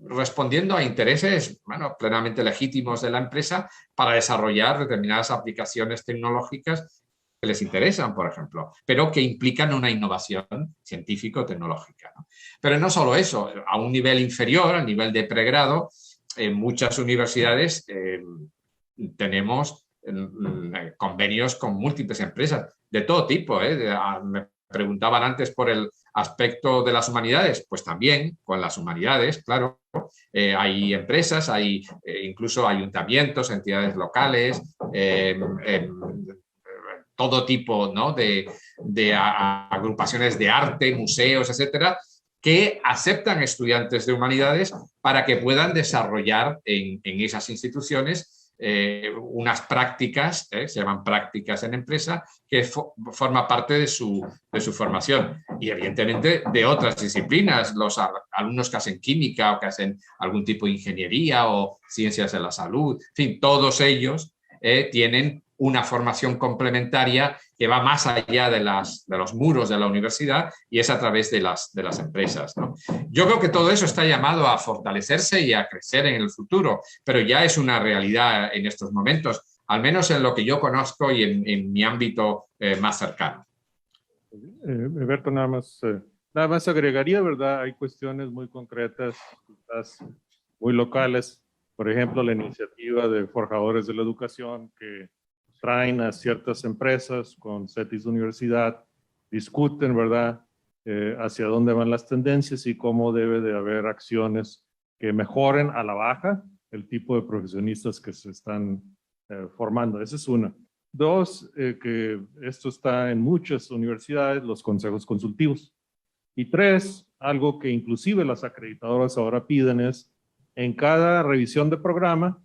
respondiendo a intereses, bueno, plenamente legítimos de la empresa para desarrollar determinadas aplicaciones tecnológicas que les interesan, por ejemplo, pero que implican una innovación científico-tecnológica, ¿no? Pero no solo eso, a un nivel inferior, al nivel de pregrado, en muchas universidades tenemos convenios con múltiples empresas de todo tipo. Me preguntaban antes por el aspecto de las humanidades, pues también con las humanidades, claro. Hay empresas, hay incluso ayuntamientos, entidades locales, todo tipo, ¿no? de agrupaciones de arte, museos, etcétera, que aceptan estudiantes de humanidades para que puedan desarrollar en esas instituciones unas prácticas, se llaman prácticas en empresa, que forma parte de su formación. Y evidentemente de otras disciplinas, los alumnos que hacen química o que hacen algún tipo de ingeniería o ciencias de la salud, en fin, todos ellos tienen una formación complementaria que va más allá de los muros de la universidad y es a través de las empresas, ¿no? Yo creo que todo eso está llamado a fortalecerse y a crecer en el futuro, pero ya es una realidad en estos momentos, al menos en lo que yo conozco y en mi ámbito más cercano. Alberto, nada más agregaría, ¿verdad? Hay cuestiones muy concretas, quizás muy locales, por ejemplo, la iniciativa de Forjadores de la Educación que traen a ciertas empresas con CETIS Universidad, discuten, ¿verdad?, hacia dónde van las tendencias y cómo debe de haber acciones que mejoren a la baja el tipo de profesionistas que se están formando. Esa es una. Dos, que esto está en muchas universidades, los consejos consultivos. Y tres, algo que inclusive las acreditadoras ahora piden es, en cada revisión de programa,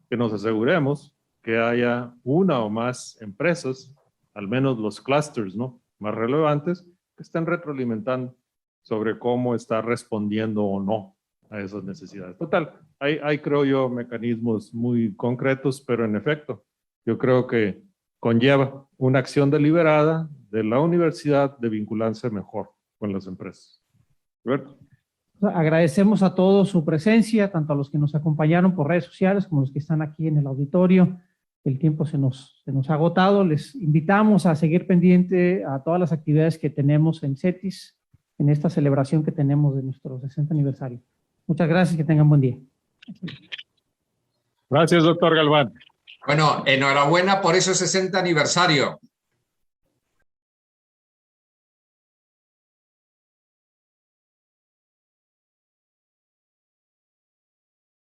que nos aseguremos que haya una o más empresas, al menos los clusters, ¿no?, más relevantes, que estén retroalimentando sobre cómo está respondiendo o no a esas necesidades. Total, hay creo yo mecanismos muy concretos, pero en efecto, yo creo que conlleva una acción deliberada de la universidad de vincularse mejor con las empresas. ¿Cierto? Agradecemos a todos su presencia, tanto a los que nos acompañaron por redes sociales como a los que están aquí en el auditorio. El tiempo se nos ha agotado. Les invitamos a seguir pendiente a todas las actividades que tenemos en CETIS, en esta celebración que tenemos de nuestro 60 aniversario. Muchas gracias y que tengan buen día. Gracias, doctor Galván. Bueno, enhorabuena por ese 60 aniversario.